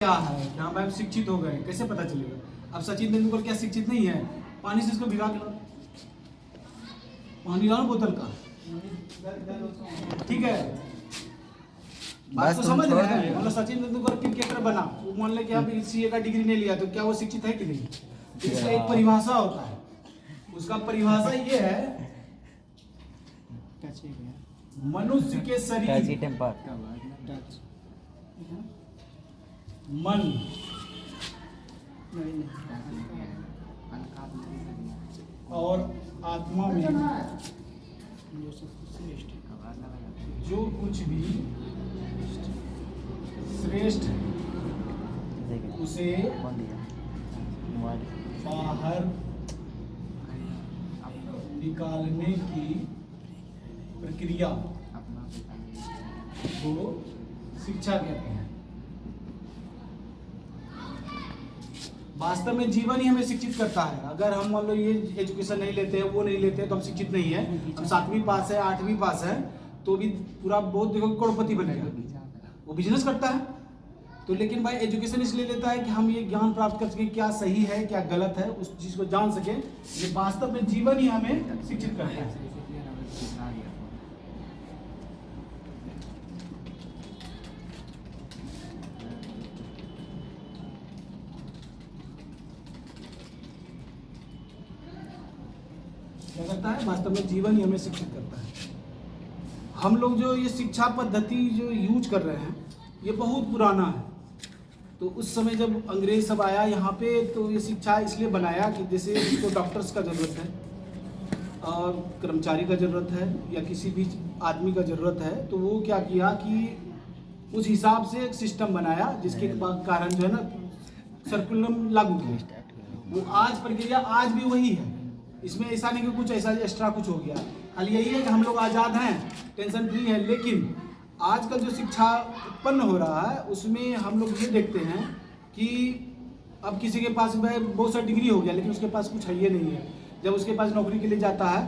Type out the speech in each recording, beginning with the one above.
क्या है कि हाँ भाई हम शिक्षित हो गए, कैसे पता चलेगा? अब सचिन तेंदुलकर क्या शिक्षित नहीं है? पानी से इसको भिगा के लो, पानी लाओ बोतल का, ठीक है। बात तो समझ रहे हैं। मतलब सचिन तेंदुलकर क्रिकेटर बना, वो मान ले कि अभी सीए का डिग्री नहीं लिया, तो क्या वो शिक्षित है कि नहीं? इसका एक परिभाषा होता है, उसका परिभाषा ये है, मनुष्य के शरीर, मन और आत्मा में जो कुछ भी श्रेष्ठ उसे बाहर निकालने की प्रक्रिया को शिक्षा कहते हैं। वास्तव में जीवन ही हमें शिक्षित करता है। अगर हम मान लो ये एजुकेशन नहीं लेते हैं, वो नहीं लेते हैं, तो हम शिक्षित नहीं है। हम 7वीं पास है, 8वीं पास है, तो भी पूरा बहुत देखो करोड़पति बनेगा, वो बिजनेस करता है। तो लेकिन भाई एजुकेशन इसलिए लेता है कि हम ये ज्ञान प्राप्त कर सके, क्या सही है क्या गलत है, उस चीज को जान सके। ये वास्तव में जीवन ही हमें शिक्षित करता है। क्या करता है? वास्तव में जीवन ही हमें शिक्षित करता है। हम लोग जो ये शिक्षा पद्धति जो यूज कर रहे हैं, ये बहुत पुराना है। तो उस समय जब अंग्रेज सब आया यहाँ पे, तो ये शिक्षा इसलिए बनाया कि जैसे इसको डॉक्टर्स का ज़रूरत है और कर्मचारी का ज़रूरत है या किसी भी आदमी का ज़रूरत है, तो वो क्या किया कि उस हिसाब से एक सिस्टम बनाया, जिसके कारण जो है ना सर्कुलम लागू किया। वो आज प्रक्रिया आज भी वही है। इसमें ऐसा नहीं कि कुछ ऐसा एक्स्ट्रा कुछ हो गया। खाली यही है कि हम लोग आज़ाद हैं, टेंशन फ्री है। लेकिन आजकल जो शिक्षा उत्पन्न हो रहा है, उसमें हम लोग ये देखते हैं कि अब किसी के पास बहुत सा डिग्री हो गया, लेकिन उसके पास कुछ है ये नहीं है। जब उसके पास नौकरी के लिए जाता है,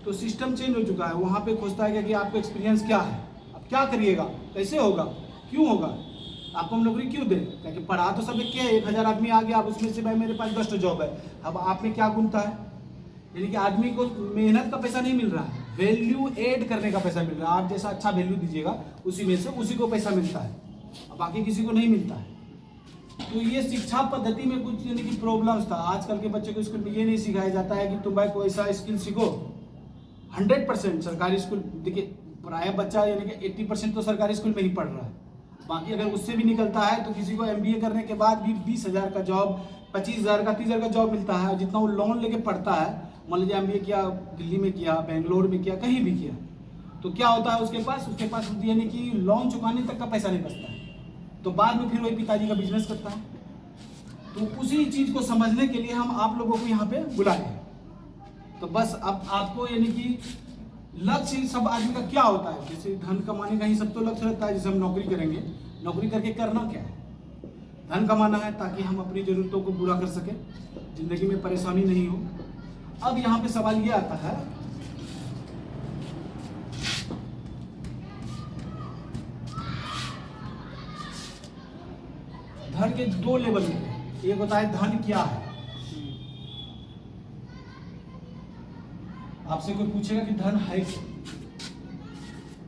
तो सिस्टम चेंज हो चुका है। वहाँ पे खोजता है कि आपका एक्सपीरियंस क्या है, अब क्या करिएगा, कैसे होगा, क्यों होगा, आपको हम नौकरी क्यों दें? क्योंकि पढ़ा तो सब क्या है, 1000 आदमी आ गया, अब उसमें से भाई मेरे पास 10 जॉब है। अब आप में क्या गुणता है? यानी कि आदमी को मेहनत का पैसा नहीं मिल रहा है, वैल्यू ऐड करने का पैसा मिल रहा है। आप जैसा अच्छा वैल्यू दीजिएगा, उसी में से उसी को पैसा मिलता है, अब बाकी किसी को नहीं मिलता है। तो ये शिक्षा पद्धति में कुछ यानी कि प्रॉब्लम्स था। आजकल के बच्चे को स्कूल में ये नहीं सिखाया जाता है कि तुम भाई कोई ऐसा स्किल सीखो। 100% सरकारी स्कूल, देखिए प्राय बच्चा यानी कि 80% तो सरकारी स्कूल में ही पढ़ रहा है। बाकी अगर उससे भी निकलता है तो किसी को MBA करने के बाद भी 20,000 का जॉब, 25,000 का, 30,000 का जॉब मिलता है। जितना वो लोन लेके पढ़ता है, मान लीजिए MBA किया, दिल्ली में किया, बेंगलोर में किया, कहीं भी किया, तो क्या होता है उसके पास यानी कि लोन चुकाने तक का पैसा नहीं बचता है। तो बाद में फिर वही पिताजी का बिजनेस करता है। तो उसी चीज़ को समझने के लिए हम आप लोगों को यहाँ पे बुलाए हैं। तो बस अब आपको यानी कि लक्ष्य सब आदमी का क्या होता है, जैसे धन कमाने का ही सब तो लक्ष्य रहता है। जैसे हम नौकरी करेंगे, नौकरी करके करना क्या है? धन कमाना है, ताकि हम अपनी ज़रूरतों को पूरा कर सकें, जिंदगी में परेशानी नहीं हो। अब यहाँ पे सवाल ये आता है, धन के 2 लेवल हैं। एक होता है धन क्या है। आपसे कोई पूछेगा कि धन है क्या,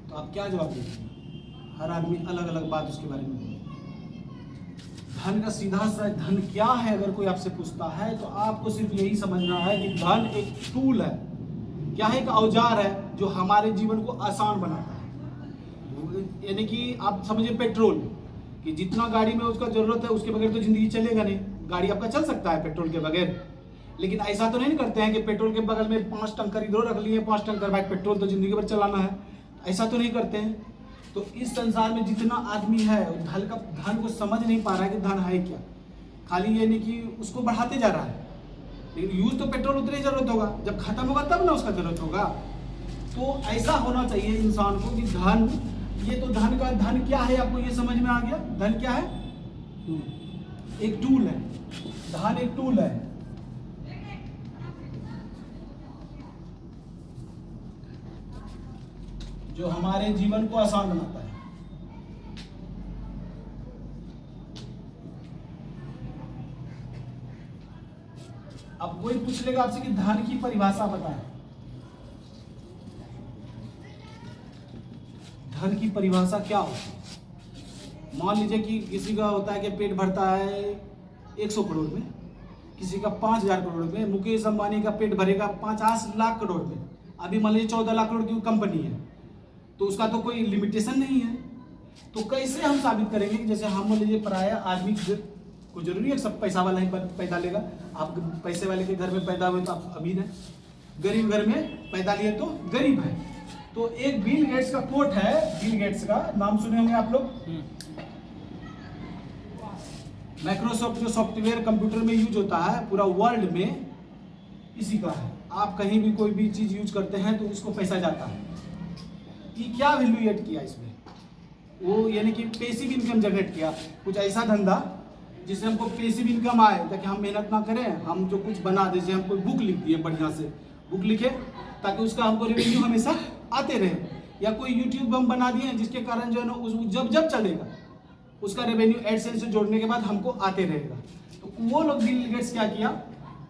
तो आप क्या जवाब देंगे? हर आदमी अलग अलग बात उसके बारे में बोले। धन का सीधा सा धन क्या है, अगर कोई आपसे पूछता है, तो आपको सिर्फ यही समझना है कि धन एक टूल है, क्या है, एक औजार है जो हमारे जीवन को आसान बनाता है। यानी कि आप समझिए पेट्रोल, कि जितना गाड़ी में उसका जरूरत है, उसके बगैर तो जिंदगी चलेगा नहीं। गाड़ी आपका चल सकता है पेट्रोल के बगैर, लेकिन ऐसा तो नहीं करते हैं कि पेट्रोल के बगल में 5 टंकर इधर रख लिए, 5 टंकर भाई पेट्रोल तो जिंदगी भर चलाना है, ऐसा तो नहीं करते हैं। तो इस संसार में जितना आदमी है, धन को समझ नहीं पा रहा है कि धन है क्या। खाली ये नहीं कि उसको बढ़ाते जा रहा है, लेकिन यूज तो पेट्रोल उतने ही जरूरत होगा, जब खत्म होगा तब ना उसका जरूरत होगा। तो ऐसा होना चाहिए इंसान को कि धन, ये तो धन क्या है, आपको ये समझ में आ गया? धन क्या है? एक टूल है। धन एक टूल है। जो हमारे जीवन को आसान बनाता है। अब कोई पूछ लेगा आपसे कि धन की परिभाषा बताएं। धन की परिभाषा क्या होती है? मान लीजिए कि किसी का होता है कि पेट भरता है 100 करोड़ में, किसी का 5000 करोड़ में। मुकेश अंबानी का पेट भरेगा 50 लाख करोड़ में। अभी मान लीजिए 14 लाख करोड़ की कंपनी है, तो उसका तो कोई लिमिटेशन नहीं है। तो कैसे हम साबित करेंगे कि जैसे हम मान लीजिए पराया आदमी को जरूरी है सब पैसा वाला ही पैदा लेगा। आप पैसे वाले के घर में पैदा हुए तो आप अमीर हैं, गरीब घर में पैदा लिए तो गरीब है। तो एक बिल गेट्स का कोट है, बिल गेट्स का नाम सुने होंगे आप लोग। माइक्रोसॉफ्ट जो सॉफ्टवेयर कंप्यूटर में यूज होता है पूरा वर्ल्ड में इसी का है। आप कहीं भी कोई भी चीज यूज करते हैं तो उसको पैसा जाता है। ये क्या वैल्यू ऐड किया इसमें? वो यानी कि पैसिव इनकम जनरेट किया, कुछ ऐसा धंधा जिससे हमको पैसिव इनकम आए, ताकि हम मेहनत ना करें, हम जो कुछ बना दे। जैसे हम कोई बुक लिख दिए, बढ़िया से बुक लिखे ताकि उसका हमको रेवेन्यू हमेशा आते रहे, या कोई यूट्यूब हम बना दिए जिसके कारण जो है ना उस जब जब चलेगा उसका रेवेन्यू एडसेंस से जोड़ने के बाद हमको आते रहेगा। तो वो लोग बिल गेट्स क्या किया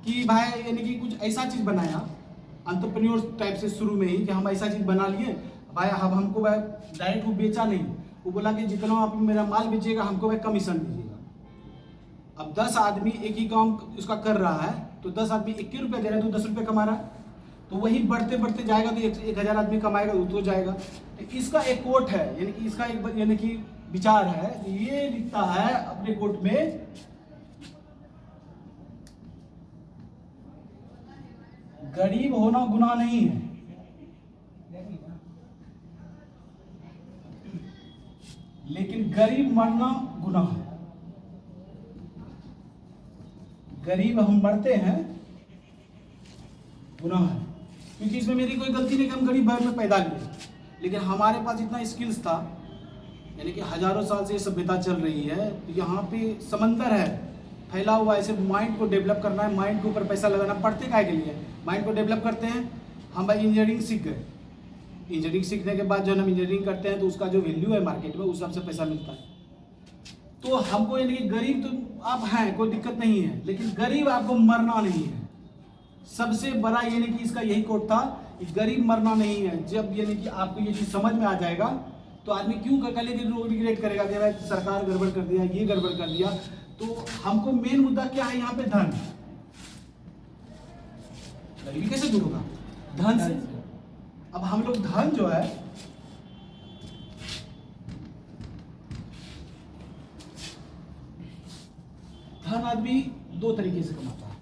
कि भाई यानी कि कुछ ऐसा चीज़ बनाया एंटरप्रेन्योर टाइप से शुरू में ही कि हम ऐसा चीज़ बना लिए भाई। अब हमको भाई डायरेक्ट वो बेचा नहीं, वो बोला कि जितना आप मेरा माल बेचेगा हमको भाई कमीशन दीजिएगा। अब 10 आदमी एक ही काम उसका कर रहा है तो 10 आदमी 21 रुपये दे रहा है तो 10 रुपये कमा रहा है। तो वही बढ़ते बढ़ते जाएगा तो 1000 आदमी कमाएगा तो जाएगा। तो इसका एक कोट है, यानी कि इसका एक यानी कि विचार है, ये लिखता है अपने कोट में, गरीब होना गुनाह नहीं है, लेकिन गरीब मरना गुनाह है। गरीब हम मरते हैं गुनाह है, क्योंकि इसमें मेरी कोई गलती नहीं कि हम गरीब घर में पैदा लिए, लेकिन हमारे पास इतना स्किल्स था। यानी कि हजारों साल से ये सभ्यता चल रही है, तो यहाँ पे समंदर है फैला हुआ। ऐसे माइंड को डेवलप करना है, माइंड के ऊपर पैसा लगाना। पढ़ते काहे के लिए? माइंड को डेवलप करते हैं। हम भाई इंजीनियरिंग सीख गए, इंजीनियरिंग सीखने के बाद जो हम इंजीनियरिंग करते हैं तो उसका जो वैल्यू है मार्केट में उस हिसाब से पैसा मिलता है। तो हमको यानी कि गरीब तो आप हैं, कोई दिक्कत नहीं है, लेकिन गरीब आपको मरना नहीं है। सबसे बड़ा यानी कि इसका यही कोट था कि गरीब मरना नहीं है। जब यानी कि आपको ये चीज समझ में आ जाएगा तो आदमी क्यों कल रिग्रेट करेगा कि भाई सरकार गड़बड़ कर दिया, ये गड़बड़ कर दिया। तो हमको मेन मुद्दा क्या है यहाँ पे? धन। गरीबी कैसे दूर होगा? धन से। अब हम लोग धन जो है धन आदमी दो तरीके से कमाता है।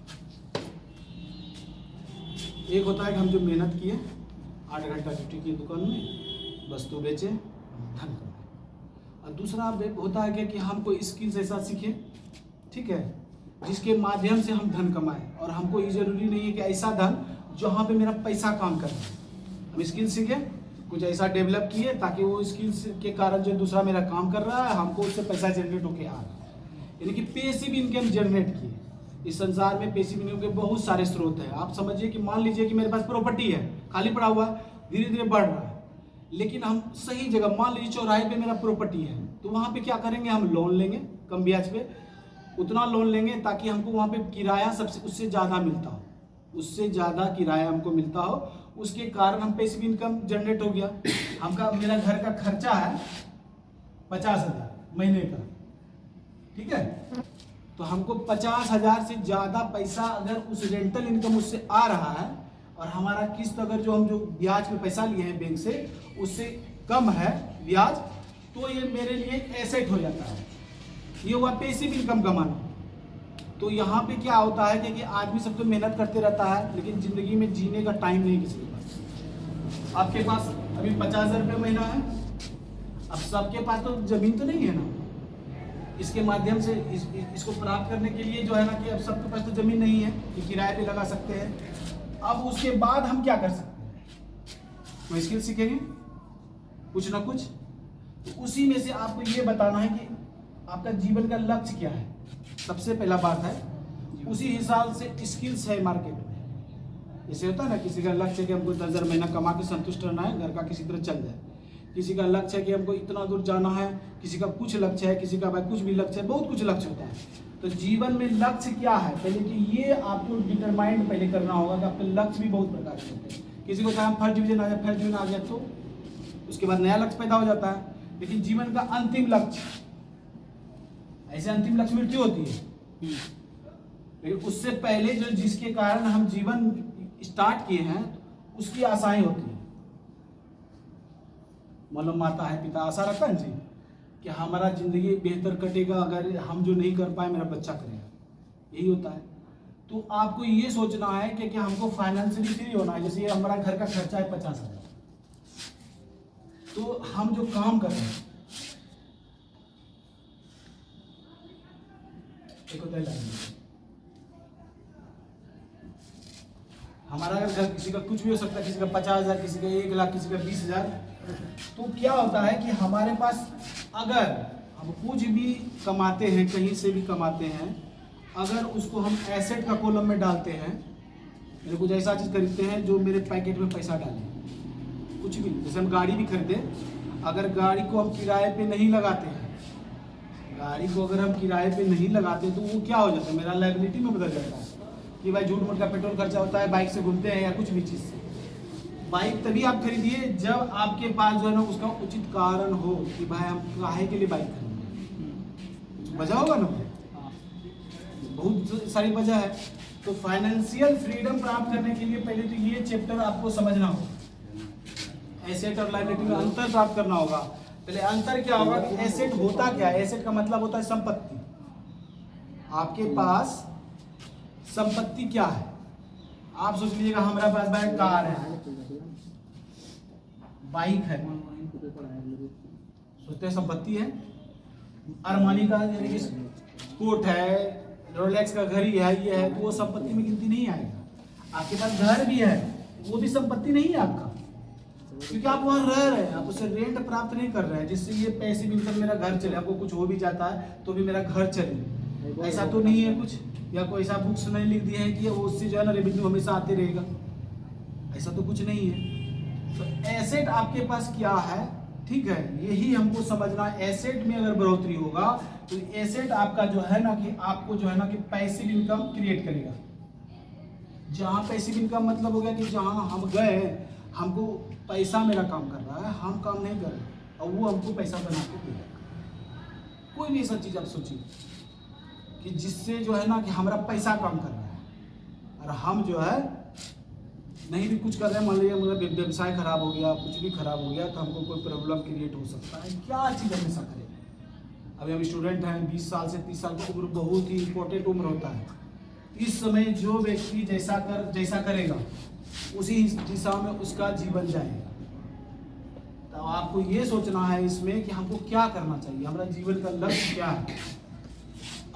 एक होता है कि हम जो मेहनत किए 8 घंटा ड्यूटी की दुकान में, वस्तु बेचे, धन कमाए। और दूसरा होता है कि हम कोई स्किल्स ऐसा सीखे, ठीक है, जिसके माध्यम से हम धन कमाएं। और हमको ये जरूरी नहीं है कि ऐसा धन जहाँ पे मेरा पैसा काम कर रहा है। हम स्किल्स सीखे, कुछ ऐसा डेवलप किए ताकि वो स्किल्स के कारण जो दूसरा मेरा काम कर रहा है हमको उससे पैसा जनरेट होके आ रहा है। यानी कि पैसिव इनकम जनरेट किए। इस संसार में पैसिव इनकम के बहुत सारे स्रोत हैं। आप समझिए कि मान लीजिए कि मेरे पास प्रॉपर्टी है, खाली पड़ा हुआ, धीरे धीरे बढ़ रहा है, लेकिन हम सही जगह, मान लीजिए चौराहे पे मेरा प्रॉपर्टी है, तो वहाँ पे क्या करेंगे? हम लोन लेंगे कम ब्याज पे, उतना लोन लेंगे ताकि हमको वहाँ पे किराया सबसे उससे ज़्यादा मिलता हो, उससे ज़्यादा किराया हमको मिलता हो। उसके कारण हम पैसिव इनकम जनरेट हो गया। हमका मेरा घर का खर्चा है 50,000 महीने का, ठीक है, तो हमको 50,000 से ज़्यादा पैसा अगर उस रेंटल इनकम उससे आ रहा है और हमारा किस्त अगर जो हम जो ब्याज में पैसा लिए हैं बैंक से उससे कम है ब्याज, तो ये मेरे लिए एसेट हो जाता है। ये हुआ पैसिव इनकम कमाना। तो यहाँ पे क्या होता है कि आदमी सब तो मेहनत करते रहता है, लेकिन ज़िंदगी में जीने का टाइम नहीं किसी के पास। आपके पास अभी 50,000 रुपये महीना है, अब सबके पास तो ज़मीन तो नहीं है ना। इसके माध्यम से इसको प्राप्त करने के लिए जो है ना कि अब सबके पास तो ज़मीन नहीं है कि किराए पे लगा सकते हैं। अब उसके बाद हम क्या कर सकते हैं? वो स्किल सीखेंगे कुछ ना कुछ। तो उसी में से आपको ये बताना है कि आपका जीवन का लक्ष्य क्या है। सबसे पहला बात है, उसी हिसाब से स्किल्स है मार्केट में। जैसे होता है ना, किसी का लक्ष्य है कि हमको 10,000 महीना कमा के संतुष्ट रहना है, घर का किसी तरह चल जाए। किसी का लक्ष्य है कि हमको इतना दूर जाना है, किसी का कुछ लक्ष्य है, किसी का भाई कुछ भी लक्ष्य है, बहुत कुछ लक्ष्य होता है। तो जीवन में लक्ष्य क्या है, पहले तो ये आपको डिटरमाइंड पहले करना होगा कि आपके लक्ष्य भी बहुत प्रकार के होते हैं। किसी को चाहे फर्स्ट डिवीजन आ जाए, फर्स्ट डिवीजन आ जाए तो उसके बाद नया लक्ष्य पैदा हो जाता है। लेकिन जीवन का अंतिम लक्ष्य, ऐसे अंतिम लक्ष्य मृत्यु होती है, लेकिन उससे पहले जो जिसके कारण हम जीवन स्टार्ट किए हैं उसकी आशाएं होती हैं। मतलब माता है, पिता आशा रखता है जी कि हमारा जिंदगी बेहतर कटेगा, अगर हम जो नहीं कर पाए मेरा बच्चा करेगा, यही होता है। तो आपको ये सोचना है कि हमको फाइनेंशियली फ्री होना है। जैसे ये हमारा घर का खर्चा है 50,000, तो हम जो काम कर रहे हैं, एक होता है हमारा अगर घर, किसी का कुछ भी हो सकता है, किसी का 50,000, किसी का 1,00,000, किसी का 20,000। तो क्या होता है कि हमारे पास अगर हम कुछ भी कमाते हैं, कहीं से भी कमाते हैं, अगर उसको हम एसेट का कॉलम में डालते हैं, मेरे कुछ ऐसा चीज़ खरीदते हैं जो मेरे पैकेट में पैसा डालें, कुछ भी, जैसे हम गाड़ी भी खरीदे, अगर गाड़ी को हम किराए पे नहीं लगाते हैं, गाड़ी को अगर हम किराए पे नहीं लगाते तो वो क्या हो जाता है, मेरा लायबिलिटी में बदल जाता है कि भाई झूठ मूठ का पेट्रोल खर्चा होता है, बाइक से घूमते हैं या कुछ भी चीज़ से। बाइक तभी आप खरीदिए जब आपके पास जो है ना उसका उचित कारण हो कि भाई हम काहे के लिए बाइक खरीदें, वजह होगा ना, बहुत सारी वजह है। तो फाइनेंशियल फ्रीडम प्राप्त करने के लिए पहले तो ये चैप्टर आपको समझना होगा, एसेट और लायबिलिटी में अंतर प्राप्त करना होगा। पहले अंतर क्या होगा कि एसेट होता क्या है। एसेट का मतलब होता है संपत्ति। आपके पास संपत्ति क्या है, आप सोच लीजिएगा हमारे पास भाई कार है, बाइक है, सोचते हैं संपत्ति है। अरमानी का यानी कि कोट है, रोलेक्स का घड़ी है, ये है, तो वो संपत्ति में गिनती नहीं आएगा। आपके पास घर भी है, वो भी संपत्ति नहीं है आपका, क्योंकि आप वहाँ रह रहे हैं, आप उसे रेंट प्राप्त नहीं कर रहे हैं जिससे ये पैसे मिलकर मेरा घर चले। आपको कुछ हो भी जाता है तो भी मेरा घर चले, ऐसा तो नहीं है कुछ, या कोई ऐसा बुक्स नहीं लिख दिए हैं कि वो उससे जो है ना रेवेन्यू हमेशा आते रहेगा, ऐसा तो कुछ नहीं है। तो एसेट आपके पास क्या है, ठीक है, यही हमको समझना। एसेट में अगर बढ़ोतरी होगा तो एसेट आपका जो है ना कि आपको जो है ना कि पैसिव इनकम क्रिएट करेगा। जहाँ पैसिव इनकम मतलब हो गया कि जहाँ हम गए, हमको पैसा मेरा काम कर रहा है, हम काम नहीं कर रहे और वो हमको पैसा बना के देगा। कोई भी ऐसा चीज़ आप सोचिए कि जिससे जो है ना कि हमारा पैसा काम कर रहा है और हम जो है नहीं भी कुछ कर रहे हैं। मान लीजिए मेरा व्यवसाय खराब हो गया, कुछ भी खराब हो गया, तो हमको कोई प्रॉब्लम क्रिएट हो सकता है। क्या चीज़ हमेशा करें। अभी हम स्टूडेंट हैं, 20 साल से 30 साल की उम्र बहुत ही इंपॉर्टेंट उम्र होता है। इस समय जो व्यक्ति जैसा करेगा उसी दिशा में उसका जीवन जाएगा। तो आपको ये सोचना है इसमें कि हमको क्या करना चाहिए, हमारा जीवन का लक्ष्य क्या है।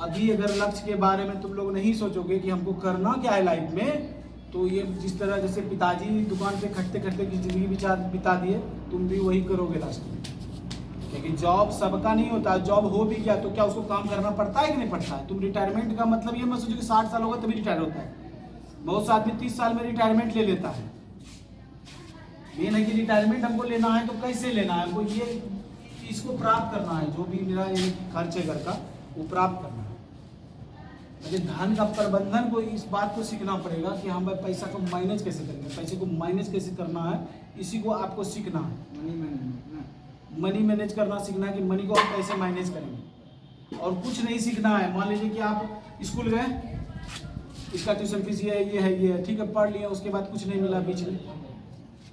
अभी अगर लक्ष्य के बारे में तुम लोग नहीं सोचोगे कि हमको करना क्या है लाइफ में, तो ये जिस तरह जैसे पिताजी दुकान पे खटते खटते की ज़िंदगी बिता दिए, तुम भी वही करोगे लास्ट में। लेकिन जॉब सबका नहीं होता, जॉब हो भी गया तो क्या उसको काम करना पड़ता है कि नहीं पड़ता है। तुम रिटायरमेंट का मतलब ये मत सोचो कि 60 साल होगा तभी रिटायर होता है। बहुत से आदमी 30 साल में रिटायरमेंट ले लेता है। मेन है कि रिटायरमेंट हमको लेना है तो कैसे लेना है, हमको ये इसको प्राप्त करना है, जो भी मेरा ये खर्च है घर का वो प्राप्त करना है। लेकिन धन का प्रबंधन को इस बात को सीखना पड़ेगा कि हम पैसा को मैनेज कैसे करेंगे, पैसे को मैनेज कैसे करना है, इसी को आपको सीखना है। मनी मैनेज करना सीखना है कि मनी को आप कैसे मैनेज करेंगे। और कुछ नहीं सीखना है। मान लीजिए कि आप स्कूल गए, इसका ट्यूशन फीस ये है, ठीक है, पढ़ लिया, उसके बाद कुछ नहीं मिला बीच में,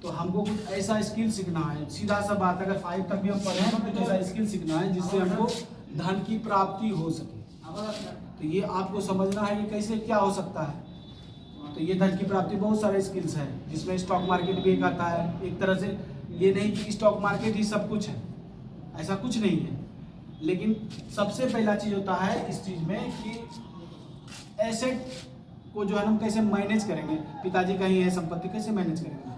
तो हमको कुछ ऐसा स्किल सीखना है। सीधा सा बात, अगर 5 तक भी हम पढ़े हैं तो कुछ ऐसा स्किल सीखना है जिससे हमको धन की प्राप्ति हो सके। तो ये आपको समझना है कि कैसे क्या हो सकता है। तो ये धन की प्राप्ति बहुत सारे स्किल्स हैं, जिसमें स्टॉक मार्केट भी एक आता है। एक तरह से ये नहीं कि स्टॉक मार्केट ही सब कुछ है, ऐसा कुछ नहीं है। लेकिन सबसे पहला चीज़ होता है इस चीज़ में कि एसेट को जो है हम कैसे मैनेज करेंगे। पिताजी का ही है संपत्ति, कैसे मैनेज करेंगे।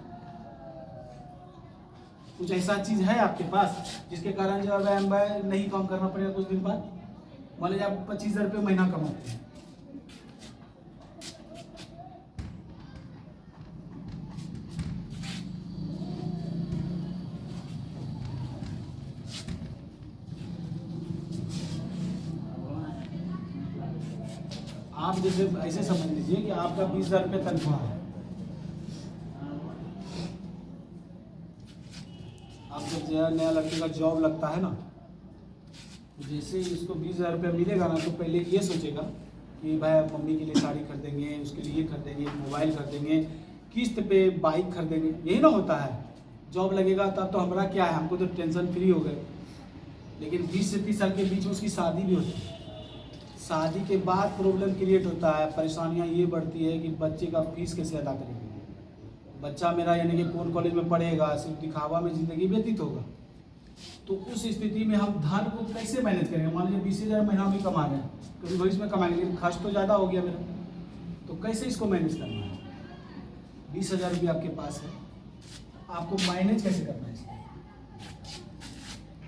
कुछ ऐसा चीज़ है आपके पास जिसके कारण जो है नहीं काम करना पड़ेगा कुछ दिन बाद। मान लीजिए आप 25,000 रुपये महीना कमाते हैं, आप जैसे ऐसे समझ लीजिए कि आपका 20,000 रुपये तनख्वाह है। आप जब नया लड़के का जॉब लगता है ना, तो जैसे ही उसको 20,000 रुपये मिलेगा ना, तो पहले ये सोचेगा कि भाई मम्मी के लिए साड़ी खरीदेंगे, उसके लिए खरीदेंगे, मोबाइल खरीदेंगे, किस्त पे बाइक खरीदेंगे, यही ना होता है। जॉब लगेगा तब तो हमारा क्या है, हमको तो टेंशन फ्री हो गए। लेकिन 20 से 30 साल के बीच में उसकी शादी भी होती है। शादी के बाद प्रॉब्लम क्रिएट होता है, परेशानियां ये बढ़ती है कि बच्चे का फीस कैसे अदा करेंगे, बच्चा मेरा यानी कि कौन कॉलेज में पढ़ेगा, सिर्फ दिखावा में ज़िंदगी व्यतीत होगा। तो उस स्थिति में हम धन को कैसे मैनेज करेंगे। मान लीजिए 20,000 महीना भी कमा रहे हैं, कभी भविष्य में कमाएंगे, लेकिन खर्च तो ज़्यादा हो गया मेरा, तो कैसे इसको मैनेज करना है। 20,000 रुपये आपके पास है, आपको मैनेज कैसे करना है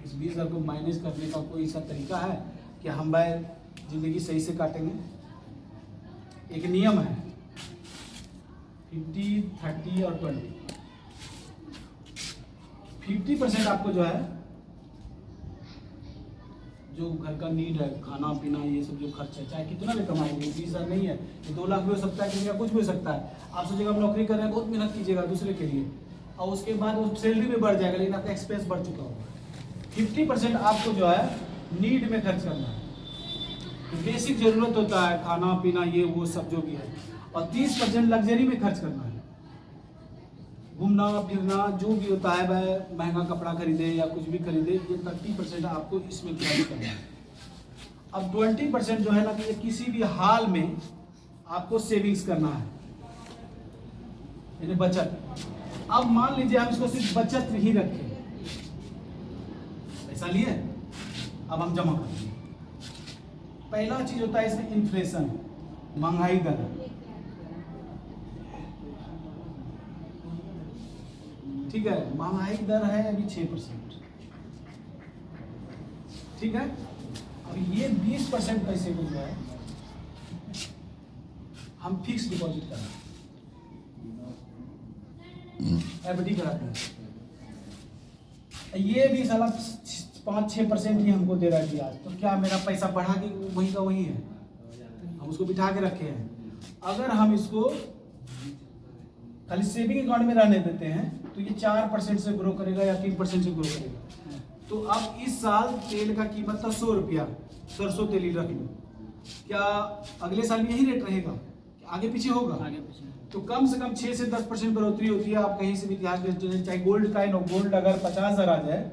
इस 20,000 को मैनेज करने का कोई ऐसा तरीका है कि हम भाई ज़िंदगी सही से काटेंगे। एक नियम है 50, 30 और 20। 50% आपको जो है, जो घर का नीड है, खाना पीना, ये सब जो खर्च है, चाहे कितना भी कमाएंगे, 20,000 नहीं है तो 2 लाख भी हो सकता है, किसी का कुछ भी हो सकता है। आप सोचिएगा आप नौकरी कर रहे हैं, बहुत मेहनत कीजिएगा दूसरे के लिए, और उसके बाद वो सैलरी में बढ़ जाएगा, लेकिन आपका एक्सपेंस बढ़ चुका होगा। 50% आपको जो है नीड में खर्च करना है, बेसिक जरूरत होता है, खाना पीना ये वो सब जो भी है, और 30% लग्जरी में खर्च करना है, घूमना फिरना जो भी होता है, वह महंगा कपड़ा खरीदे या कुछ भी खरीदे, ये 30% आपको इसमें खर्च करना है। अब 20% जो है ना कि किसी भी हाल में आपको सेविंग्स करना है, यानी बचत। अब मान लीजिए हम इसको सिर्फ बचत ही रखें, पैसा लिए, अब हम जमा करेंगे। पहला चीज होता है इसमें इन्फ्लेशन, महंगाई दर। ठीक है, महंगाई दर है अभी 6%। ठीक है, अब ये 20% पैसे को जो है हम फिक्स डिपॉजिट कराते हैं, एफडी कराते हैं। ये भी साला 5-6% ही हमको दे रहा है ब्याज, तो क्या मेरा पैसा बढ़ा के वही का वही है, हम उसको बिठा के रखे हैं। अगर हम इसको खाली सेविंग अकाउंट में रहने देते हैं तो ये 4% से ग्रो करेगा या 3% से ग्रो करेगा। तो अब इस साल तेल का कीमत था 100 रुपया, सरसों तेल ही रख लो, क्या अगले साल यही रेट रहेगा, आगे पीछे होगा? आगे पीछे। तो कम से कम 6 से 10% बढ़ोतरी होती है। आप कहीं से भी इतिहास में, चाहे गोल्ड का गोल्ड अगर 50,000 आ जाए,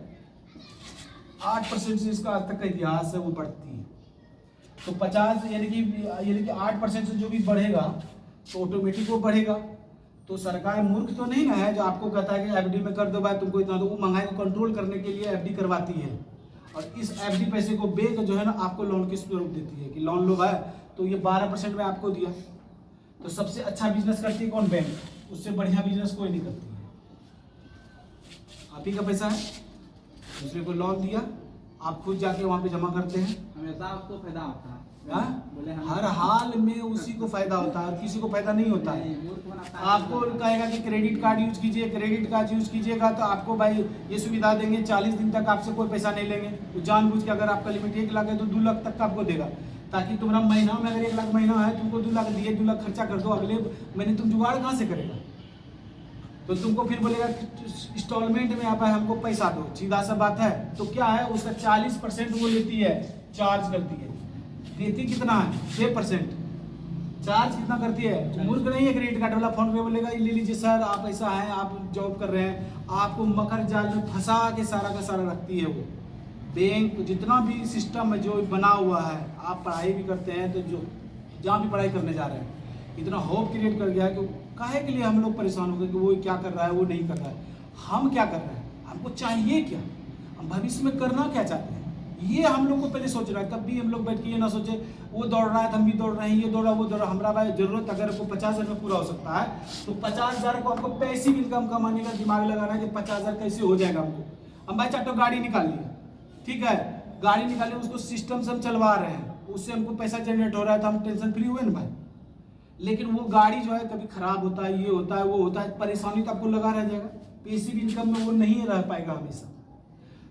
8% से इसका आज तक का इतिहास है वो बढ़ती है। तो 50 यानी कि 8% से जो भी बढ़ेगा तो ऑटोमेटिक वो बढ़ेगा। तो सरकार मूर्ख तो नहीं ना है जो आपको कहता है कि एफडी में कर दो भाई तुमको इतना दो। वो महंगाई को कंट्रोल करने के लिए एफडी करवाती है, और इस एफडी पैसे को बेच जो है ना आपको लोन के स्वरूप देती है कि लोन लो भाई, तो ये 12% में आपको दिया। तो सबसे अच्छा बिजनेस करती है कौन? बैंक। उससे बढ़िया बिजनेस कोई नहीं करती है। आप ही का पैसा है, दूसरे को लोन दिया, आप खुद जाके वहाँ पे जमा करते हैं, हमेशा आपको फायदा होता है। बोले हर हाल में उसी को फायदा होता है, किसी को फायदा नहीं होता है। आपको कहेगा कि क्रेडिट कार्ड यूज कीजिए, क्रेडिट कार्ड यूज कीजिएगा तो आपको भाई ये सुविधा देंगे, 40 दिन तक आपसे कोई पैसा नहीं लेंगे। तो जानबूझ के अगर आपका लिमिट 1 लाख है तो 2 लाख तक का आपको देगा, ताकि तुम्हारा महीना में अगर 1 लाख महीना है, तुमको 2 लाख दिए, 2 लाख खर्चा कर दो, अगले महीने तुम जुगाड़ कहाँ से करेगा? तो तुमको फिर बोलेगा इंस्टॉलमेंट में आप हमको पैसा दो, सीधा सा बात है। तो क्या है, उसका 40% वो लेती है, चार्ज करती है। देती कितना है? 6%। चार्ज कितना करती है? मूर्ख नहीं है क्रेडिट कार्ड वाला। फोन पे बोलेगा ले लीजिए सर, आप ऐसा है, आप जॉब कर रहे हैं, आपको मकर जाल में फंसा के सारा का सारा रखती है वो बैंक। जितना भी सिस्टम है जो बना हुआ है, आप पढ़ाई भी करते हैं तो जो जहाँ भी पढ़ाई करने जा रहे हैं, इतना होप क्रिएट कर गया है कि काहे के लिए हम लोग परेशान हो गए कि वो क्या कर रहा है, वो नहीं कर रहा है। हम क्या कर रहे हैं, हमको चाहिए क्या, हम भविष्य में करना क्या चाहते हैं, ये हम लोग को पहले सोच रहा है। तब भी हम लोग बैठ के ये ना सोचे वो दौड़ रहा है तो हम भी दौड़ रहे हैं, ये दौड़ रहा है वो दौड़ रहा है। हमारा भाई जरूरत अगर को 50,000 में पूरा हो सकता है तो 50,000 को हमको पैसिव इनकम कमाने का दिमाग लगाना है कि 50,000 कैसे हो जाएगा हमको। हम भाई चाटो गाड़ी निकाल लिए, ठीक है, गाड़ी निकाले, उसको सिस्टम से हम चलवा रहे हैं, उससे हमको पैसा जनरेट हो रहा है तो हम टेंशन फ्री हुए ना भाई। लेकिन वो गाड़ी जो है कभी खराब होता है, ये होता है, वो होता है, परेशानी तो आपको लगा रह जाएगा। पैसिव इनकम में वो नहीं रह पाएगा हमेशा।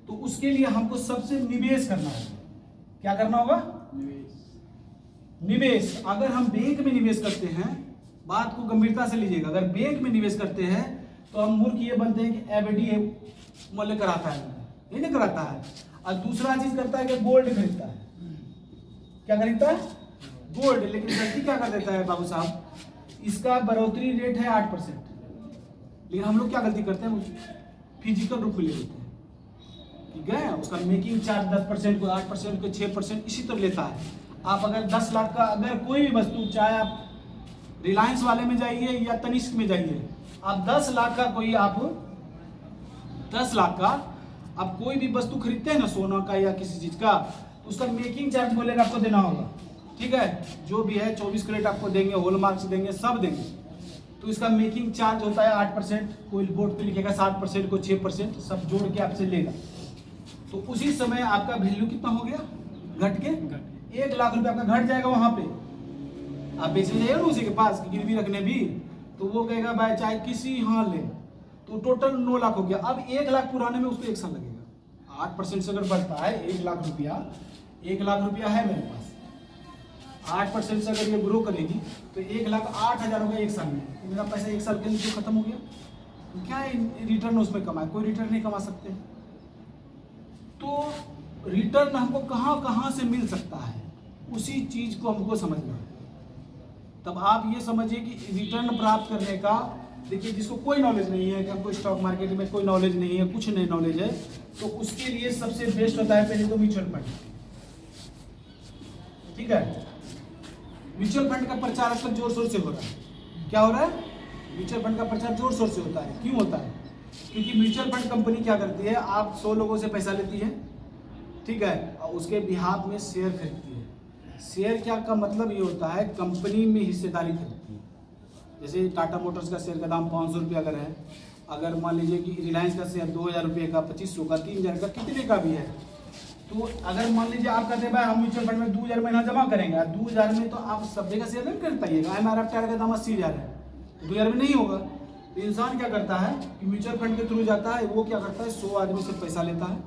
तो उसके लिए हमको सबसे निवेश करना होगा। क्या करना होगा? निवेश, अगर हम बैंक में निवेश करते हैं, बात को गंभीरता से लीजिएगा, अगर बैंक में निवेश करते हैं तो हम मूर्ख ये बनते हैं कि एफडी मूल्य कराता है, नहीं कराता है। और दूसरा चीज करता है कि गोल्ड खरीदता है। क्या खरीदता है? गोल्ड। लेकिन गलती क्या कर देता है बाबू साहब, इसका बढ़ोतरी रेट है 8%, लेकिन हम लोग क्या गलती करते हैं, फिजिकल रूप में ले लेते हैं, ठीक है। उसका मेकिंग चार्ज 10% को 8% को 6% इसी तरह लेता है। आप अगर 10 लाख का अगर कोई भी वस्तु, चाहे आप रिलायंस वाले में जाइए या तनिष्क में जाइए, आप 10 लाख का कोई आप 10 लाख का आप कोई भी वस्तु खरीदते हैं ना, सोना का या किसी चीज का, तो उसका मेकिंग चार्ज बोलेगा आपको देना होगा, ठीक है। जो भी है 24 कैरेट आपको देंगे, हॉलमार्क्स देंगे, सब देंगे। तो इसका मेकिंग चार्ज होता है 8%, कोई बोर्ड पे लिखेगा 7%, कोई 6%, सब जोड़ के आपसे लेगा। तो उसी समय आपका वैल्यू कितना हो गया, घट के 1 लाख रुपए आपका घट जाएगा। वहां पे आप बेचने जाइए ना उसी के पास गिरवी रखने भी, तो वो कहेगा भाई चाहे किसी यहाँ ले, तो टोटल 9 लाख हो गया। अब 1 लाख पुराने में उसको 1 साल लगेगा। 8% से अगर बढ़ता है 1 लाख रुपया, 1 लाख रुपया है मेरे पास, 8% से अगर ये ग्रो करेगी तो 1,08,000 हो गया 1 साल में। तो मेरा पैसा 1 साल के लिए खत्म हो गया, तो क्या रिटर्न उसमें कमाए? कोई रिटर्न नहीं कमा सकते। तो रिटर्न हमको कहाँ कहाँ से मिल सकता है, उसी चीज को हमको समझना है। तब आप ये समझिए कि रिटर्न प्राप्त करने का, देखिए जिसको कोई नॉलेज नहीं है, कि हमको स्टॉक मार्केट में कोई नॉलेज नहीं है, कुछ नहीं नॉलेज है, तो उसके लिए सबसे बेस्ट होता है पहले तो म्यूचुअल फंड, ठीक है। म्यूचुअल फंड का प्रचार आजकल जोर शोर से हो रहा है। क्या हो रहा है? म्यूचुअल फंड का प्रचार जोर शोर से होता है। क्यों होता है? क्योंकि म्यूचुअल फंड कंपनी क्या करती है, आप 100 लोगों से पैसा लेती है, ठीक है, और उसके बिहाफ में शेयर खरीदती है। शेयर क्या का मतलब ये होता है, कंपनी में हिस्सेदारी खरीदती है। जैसे टाटा मोटर्स का शेयर का दाम 500 रुपये अगर है, अगर मान लीजिए कि रिलायंस का शेयर 2000 रुपये का, 2500 का, 3000 का, कितने का भी है, तो अगर मान लीजिए आप कहते हैं भाई हम म्यूचुअल फंड में 2000 महीना जमा करेंगे, 2000 में तो आप सब जगह शेयर नहीं कर पाइएगा। MRF का दाम 80,000 है, 2000 में नहीं होगा। तो इंसान क्या करता है कि म्यूचुअल फंड के थ्रू जाता है, वो क्या करता है 100 आदमी से पैसा लेता है,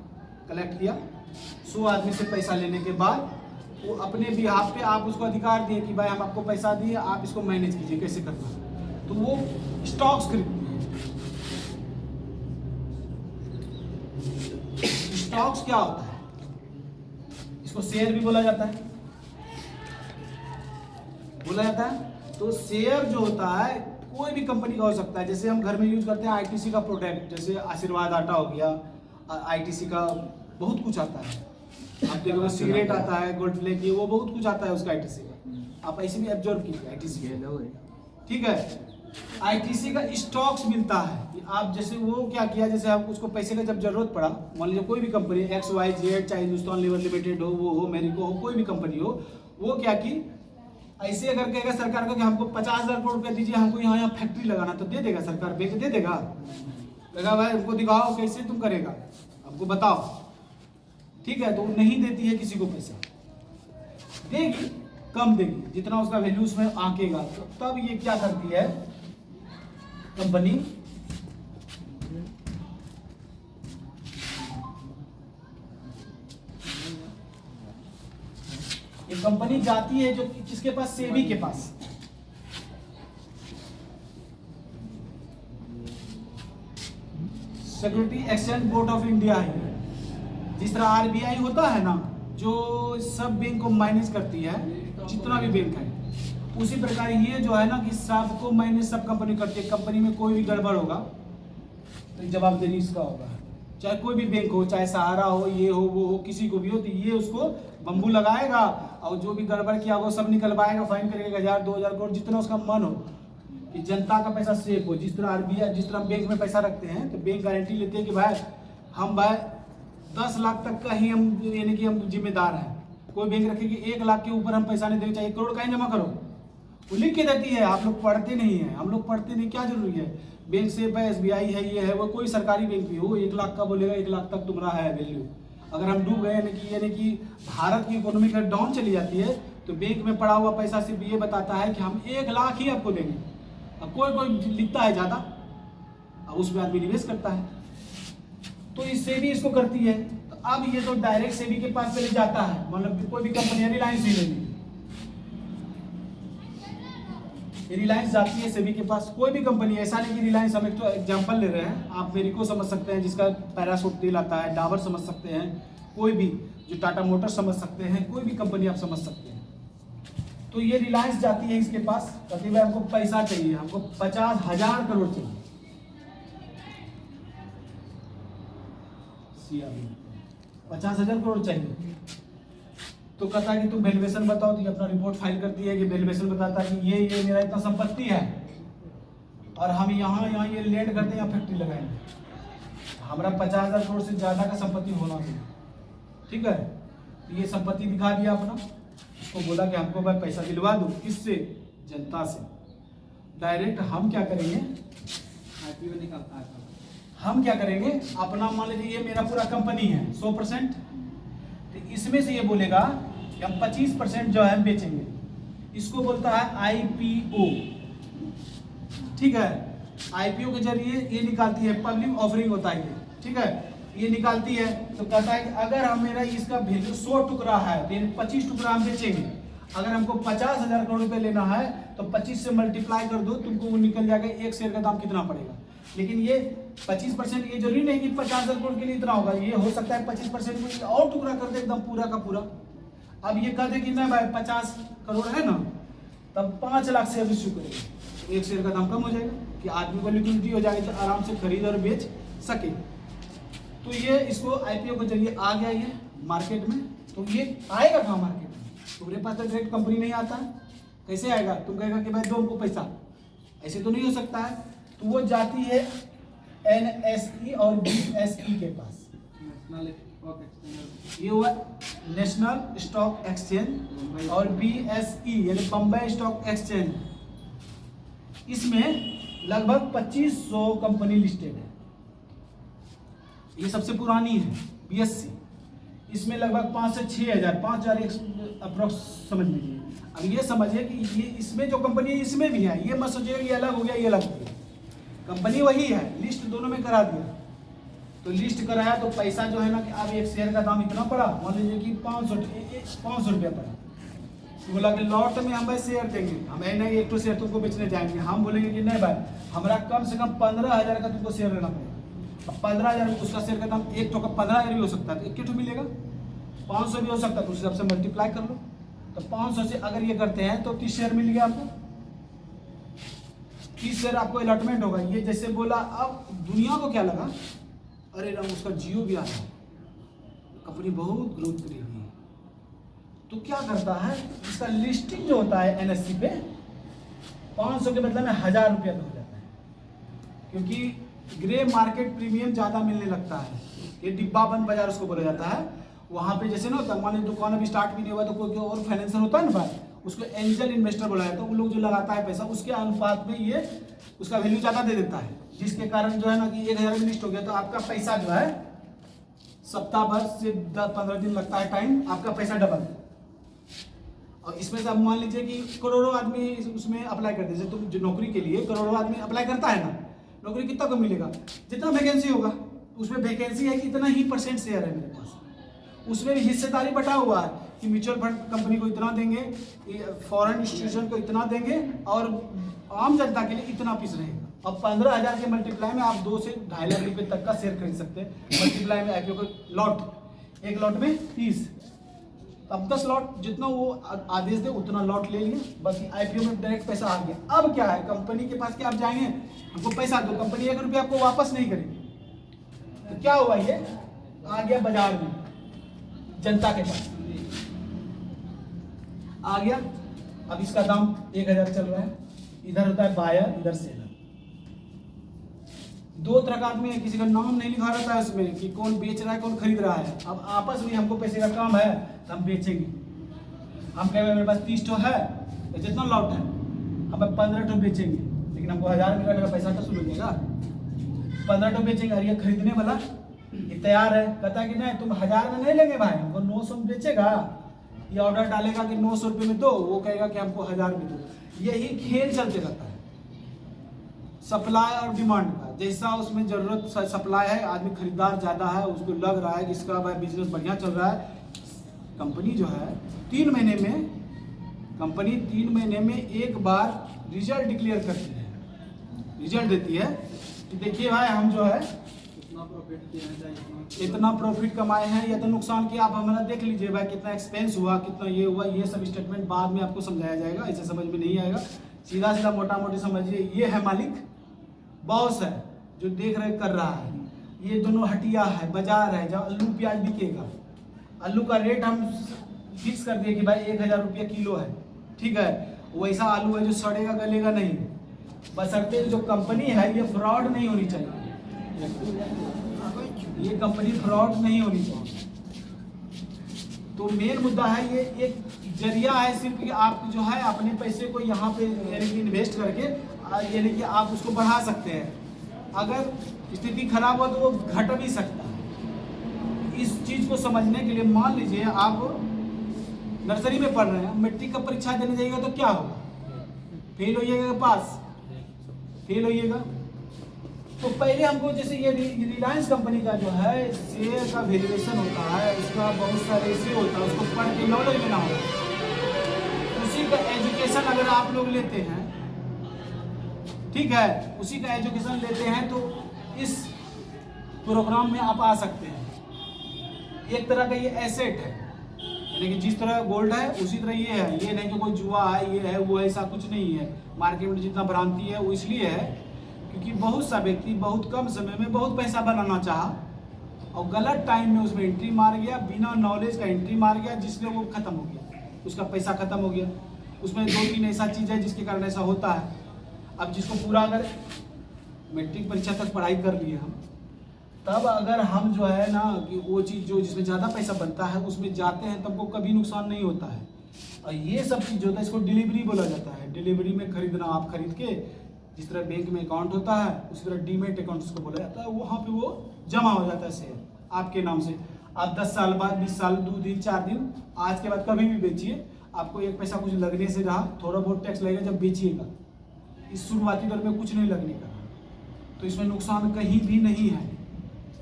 कलेक्ट किया, 100 आदमी से पैसा लेने के बाद वो अपने बिहाफ पे आप उसको अधिकार दिए कि भाई हम आपको पैसा दिए, आप इसको मैनेज कीजिए कैसे करना है। तो वो स्टॉक्स खरीदती है। स्टॉक्स क्या होता है? इसको शेयर भी बोला जाता है, तो शेयर जो होता है कोई भी कंपनी का हो सकता है। जैसे हम घर में यूज करते हैं ITC का प्रोडक्ट, जैसे आशीर्वाद आटा हो गया, ITC का बहुत कुछ आता है, आप देखो सिगरेट आता है, गोल्ड फ्लेक, ये वो बहुत कुछ आता है उसका ITC का, आप ऐसे भी एब्जॉर्ब कीजिए ITC, ठीक है। ITC का स्टॉक्स मिलता है कि आप जैसे वो क्या किया, जैसे आप उसको पैसे का जब जरूरत पड़ा, मान लीजिए कोई भी कंपनी XYZ, चाहे हिंदुस्तान लीवर लिमिटेड हो, वो हो, मेरिको हो, कोई भी कंपनी हो, वो क्या की ऐसे अगर कहेगा सरकार को कि हमको 50,000 करोड़ रुपया दीजिए, हमको यहाँ फैक्ट्री लगाना, तो दे देगा सरकार, बैंक दे देगा? लगा भाई हमको दिखाओ कैसे तुम करेगा, हमको बताओ, ठीक है। तो नहीं देती है किसी को पैसा, देगी कम देगी, जितना उसका वैल्यू उसमें आंकेगा। तो तब ये क्या करती है कंपनी, ये कंपनी जाती है जो किसके पास, सेबी के पास, security exchange board of India है। जिस तरह RBI होता है ना, जो सब बैंक को मैनेज करती है, जितना भी बैंक है, उसी प्रकार ये जो है ना कि सबको मैनेज सब कंपनी करती है। कंपनी में कोई भी गड़बड़ होगा तो जवाबदेही इसका होगा, चाहे कोई भी बैंक हो, चाहे सहारा हो, ये हो, वो हो, किसी को भी हो, तो ये उसको बम्बू लगाएगा और जो भी गड़बड़ किया होगा सब निकलवाएगा, फाइन करेगा 1000 2000 करोड़, जितना उसका मन हो, कि जनता का पैसा सेफ हो। जिस तरह RBI, जिस तरह हम बैंक में पैसा रखते हैं, तो बैंक गारंटी लेते हैं कि भाई हम 10 लाख तक का ही हम, यानी कि हम जिम्मेदार हैं। कोई बैंक रखे कि 1 लाख के ऊपर हम पैसा नहीं देंगे, चाहे 1 करोड़ का ही जमा करो, वो लिख के देती है। आप लोग पढ़ते नहीं है, हम लोग पढ़ते नहीं, क्या जरूरी है? बैंक से SBI है, ये है, वो कोई सरकारी बैंक भी हो, 1 लाख का बोलेगा, 1 लाख तक तुम्हारा है वैल्यू। अगर हम डूब गए, यानी कि भारत की इकोनॉमी अगर डाउन चली जाती है, तो बैंक में पड़ा हुआ पैसा सिर्फ ये बताता है कि हम 1 लाख ही आपको देंगे। अब कोई लिखता है ज़्यादा, अब उसमें आदमी निवेश करता है, तो इससे भी इसको करती है। तो अब ये तो डायरेक्ट सेबी के पास पहले जाता है, मतलब कोई भी कंपनी रिलायंस ही लेनी, रिलायंस जाती है सेबी के पास, कोई भी कंपनी, ऐसा नहीं कि रिलायंस, हम एक तो एग्जाम्पल ले रहे हैं, आप मेरिको समझ सकते हैं जिसका पैराशूट तेल आता है, डाबर समझ सकते हैं, कोई भी जो टाटा मोटर समझ सकते हैं, कोई भी कंपनी आप समझ सकते हैं। तो ये रिलायंस जाती है इसके पास, कहती है हमको पैसा चाहिए, हमको 50,000 करोड़ चाहिए, 50,000 करोड़ चाहिए। तो कहता है कि तुम वैल्यूएशन बताओ, तो ये अपना रिपोर्ट फाइल करती है कि वैल्यूएशन बताता है कि ये मेरा इतना संपत्ति है और हम यहाँ ये लैंड करते हैं या फैक्ट्री लगाएंगे, हमारा 50,000 करोड़ से ज़्यादा का संपत्ति होना चाहिए, ठीक है। तो ये संपत्ति दिखा दिया अपना, उसको बोला कि हमको भाई पैसा दिलवा दो, किससे, जनता से। डायरेक्ट हम क्या करेंगे, IPO निकालता है, हम क्या करेंगे, अपना मान लीजिए ये मेरा पूरा कंपनी है 100%, तो इसमें से ये बोलेगा कि हम 25% जो है बेचेंगे, इसको बोलता है IPO, ठीक है। IPO के जरिए ये निकालती है, पब्लिक ऑफरिंग होता है ये, ठीक है, ये निकालती है। तो कहता है कि अगर हम मेरा इसका वैल्यू 100 टुकड़ा है तो 25 टुकड़ा हम बेचेंगे, अगर हमको 50,000 करोड़ रुपए लेना है तो 25 से मल्टीप्लाई कर दो, तुमको वो निकल जाएगा एक शेयर का दाम कितना पड़ेगा। लेकिन ये 25%, ये जरूरी नहीं कि 50,000 करोड़ के लिए इतना होगा, ये हो सकता है 25% में और टुकड़ा कर दे एकदम पूरा का पूरा। अब ये कह दे कि ना भाई 50 करोड़ है ना, तब 5 लाख शेयर इश्यू करेगा, एक शेयर का दाम कम हो जाएगा कि आदमी को लिक्विडिटी हो जाएगी तो आराम से खरीद और बेच सके। तो ये इसको IPO के जरिए आ गया ये मार्केट में। तो ये आएगा कहाँ मार्केट में, तुम्हारे पास तो डायरेक्ट कंपनी नहीं आता है, कैसे आएगा, तुम कहेगा कि भाई दो हमको पैसा, ऐसे तो नहीं हो सकता है। तो वो जाती है NSE और BSE के पास, ये हुआ नेशनल स्टॉक एक्सचेंज, और BSE यानी बम्बई स्टॉक एक्सचेंज, इसमें लगभग 2500 कंपनी लिस्टेड है, ये सबसे पुरानी है BSE, इसमें लगभग 5 से 6,000 5,000 अप्रोक्स समझ लीजिए। अब ये समझिए कि ये इसमें जो कंपनी है इसमें भी है, ये मत सोचिएगा ये अलग हो गया ये अलग हो गया, कंपनी वही है, लिस्ट दोनों में करा दिया। तो लिस्ट कराया तो पैसा जो है ना कि अब एक शेयर का दाम इतना पड़ा, मान लीजिए कि 500 रुपया पड़ा, तो बोला कि लॉट में हम भाई शेयर देंगे, हम नहीं एक तो शेयर तुमको बेचने जाएंगे, हम बोलेंगे कि नहीं भाई हमारा कम से कम 15,000 का तुमको शेयर लेना पड़ेगा। अब 15,000 उसका शेयर का दाम एक तो का 15,000 भी हो सकता है, तो एक मिलेगा, 500 भी हो सकता है, तो उस हिसाब से मल्टीप्लाई कर लो। तो 500 से अगर ये करते हैं तो 30 शेयर मिल गया आपको, 30 शेयर आपको अलॉटमेंट होगा। ये जैसे बोला, अब दुनिया को क्या लगा, अरे राम उसका जियो भी आ रहा है, कंपनी बहुत ग्रोथ करेगी, तो क्या करता है इसका लिस्टिंग जो होता है NSE पे 500 के बदले में 1,000 रुपया हो जाता है, क्योंकि ग्रे मार्केट प्रीमियम ज़्यादा मिलने लगता है। ये डिब्बा बंद बाजार उसको बोला जाता है। वहाँ पे जैसे ना होता है, मान लीजिए दुकान अभी स्टार्ट भी नहीं हुआ तो कोई और फाइनेंसर होता है ना भाई, उसको एंजल इन्वेस्टर बोला जाता है, वो लोग जो लगाता है पैसा उसके अनुपात में ये उसका वैल्यू ज़्यादा दे देता है, जिसके कारण जो है ना कि 1,000 में लिस्ट हो गया तो आपका पैसा जो है सप्ताह भर से 10-15 दिन लगता है टाइम, आपका पैसा डबल। और इसमें से आप मान लीजिए कि करोड़ों आदमी उसमें अप्लाई करते हैं, जैसे तुम जो नौकरी के लिए करोड़ों आदमी अप्लाई करता है ना, नौकरी कितना को मिलेगा, जितना वैकेंसी होगा उसमें वैकेंसी है कि इतना ही % शेयर है मेरे पास, उसमें भी हिस्सेदारी बटा हुआ है कि म्यूचुअल फंड कंपनी को इतना देंगे, फॉरेन इंस्टीट्यूशन को इतना देंगे और आम जनता के लिए इतना पीस रहेगा। अब 15,000 के मल्टीप्लाई में आप 2 से 2.5 लाख रुपए तक का शेयर खरीद सकते हैं। मल्टीप्लाई में IPO का लॉट, एक लॉट में 30, अब 10 लॉट, जितना वो आदेश दे उतना लॉट ले लिए, बस IPO में डायरेक्ट पैसा आ गया। अब क्या है, कंपनी के पास क्या आप जाएंगे, हमको पैसा दो, कंपनी 1 रुपया आपको वापस नहीं करेगी। तो क्या हुआ, ये आ गया बाजार में, जनता के पास आ गया। अब इसका दाम 1,000 चल रहा है, इधर होता है बायर, इधर सेलर। 2 तरह का आदमी है, किसी का नाम नहीं लिखा रहता है उसमें कि कौन बेच रहा है कौन खरीद रहा है। अब आपस में हमको पैसे का काम है तो हम बेचेंगे, हम कहेंगे मेरे पास 30 ठो है तो जितना लॉट है हमें 15 ठो बेचेंगे, लेकिन हमको 1,000 मिला का पैसा तो सुन लीजिएगा, 15 ठो बेचेंगे। और ये खरीदने वाला ये तैयार है, कहता है कि नहीं तुम 1,000 में नहीं लेंगे भाई, हमको 900 में बेचेगा। ये ऑर्डर डालेगा कि 900 रुपये में दो, वो कहेगा कि हमको 1,000 में दो। यही खेल चलते रहता है सप्लाई और डिमांड का। जैसा उसमें जरूरत सप्लाई है, आदमी खरीदार ज़्यादा है, उसको लग रहा है कि इसका भाई बिजनेस बढ़िया चल रहा है, कंपनी जो है 3 महीने में कंपनी 3 महीने में एक बार रिजल्ट डिक्लेयर करती है, रिजल्ट देती है कि देखिए भाई हम जो है इतना प्रॉफिट कमाए हैं या तो नुकसान किया, आप हमारा देख लीजिए भाई कितना एक्सपेंस हुआ, कितना ये हुआ। ये सब स्टेटमेंट बाद में आपको समझाया जाएगा, ऐसे समझ में नहीं आएगा। सीधा सीधा मोटा मोटी समझिए, ये है मालिक, बॉस है जो देख रेख कर रहा है। ये दोनों हटिया है, बाजार है जहाँ आलू प्याज बिकेगा। आलू का रेट हम फिक्स कर दिए कि भाई 1000 रुपया किलो है, ठीक है। वैसा आलू है जो सड़ेगा गलेगा नहीं, बशर्ते जो कंपनी है ये फ्रॉड नहीं होनी चाहिए, ये कंपनी फ्रॉड नहीं होनी चाहिए। तो मेन मुद्दा है ये एक जरिया है सिर्फ कि आप जो है अपने पैसे को यहाँ पे यानी कि इन्वेस्ट करके यानी कि आप उसको बढ़ा सकते हैं। अगर स्थिति खराब हो तो वो घट भी सकता है। इस चीज़ को समझने के लिए मान लीजिए आप नर्सरी में पढ़ रहे हैं, मैट्रिक का परीक्षा देने जाइएगा तो क्या होगा, फेल होइएगा पास, फेल होइएगा। तो पहले हमको जैसे ये रिलायंस कंपनी का जो है शेयर का वैल्यूएशन होता है, उसका बहुत सा रेशियो होता है, उसको पढ़ के नॉलेज लेना होता है। उसी का एजुकेशन अगर आप लोग लेते हैं, ठीक है, उसी का एजुकेशन लेते हैं तो इस प्रोग्राम में आप आ सकते हैं। एक तरह का ये एसेट है, यानी कि जिस तरह गोल्ड है उसी तरह ये है। ये नहीं कि कोई जुआ है, ये है वो है, ऐसा कुछ नहीं है। मार्केट में जितना भ्रांति है वो इसलिए है क्योंकि बहुत सा व्यक्ति बहुत कम समय में बहुत पैसा बनाना चाहा और गलत टाइम में उसमें एंट्री मार गया, बिना नॉलेज का एंट्री मार गया, जिससे वो खत्म हो गया, उसका पैसा खत्म हो गया। उसमें 2-3 ऐसा चीज़ है जिसके कारण ऐसा होता है। अब जिसको पूरा अगर मैट्रिक परीक्षा तक पढ़ाई कर लिए हम, तब अगर हम जो है ना कि वो चीज़ जो जिसमें ज़्यादा पैसा बनता है उसमें जाते हैं तब को कभी नुकसान नहीं होता है। और ये सब चीज़ होता है, इसको डिलीवरी बोला जाता है। डिलीवरी में खरीदना, आप खरीद के जिस तरह बैंक में अकाउंट होता है उसी तरह डीमेट अकाउंट उसको बोला जाता है, वहाँ पे वो जमा हो जाता है शेयर आपके नाम से। आप 10 साल बाद, 20 साल, 2 दिन, 4 दिन, आज के बाद कभी भी बेचिए, आपको 1 पैसा कुछ लगने से रहा, थोड़ा बहुत टैक्स लगेगा जब बेचिएगा। इस शुरुआती दौर में कुछ नहीं लगने का, तो इसमें नुकसान कहीं भी नहीं है,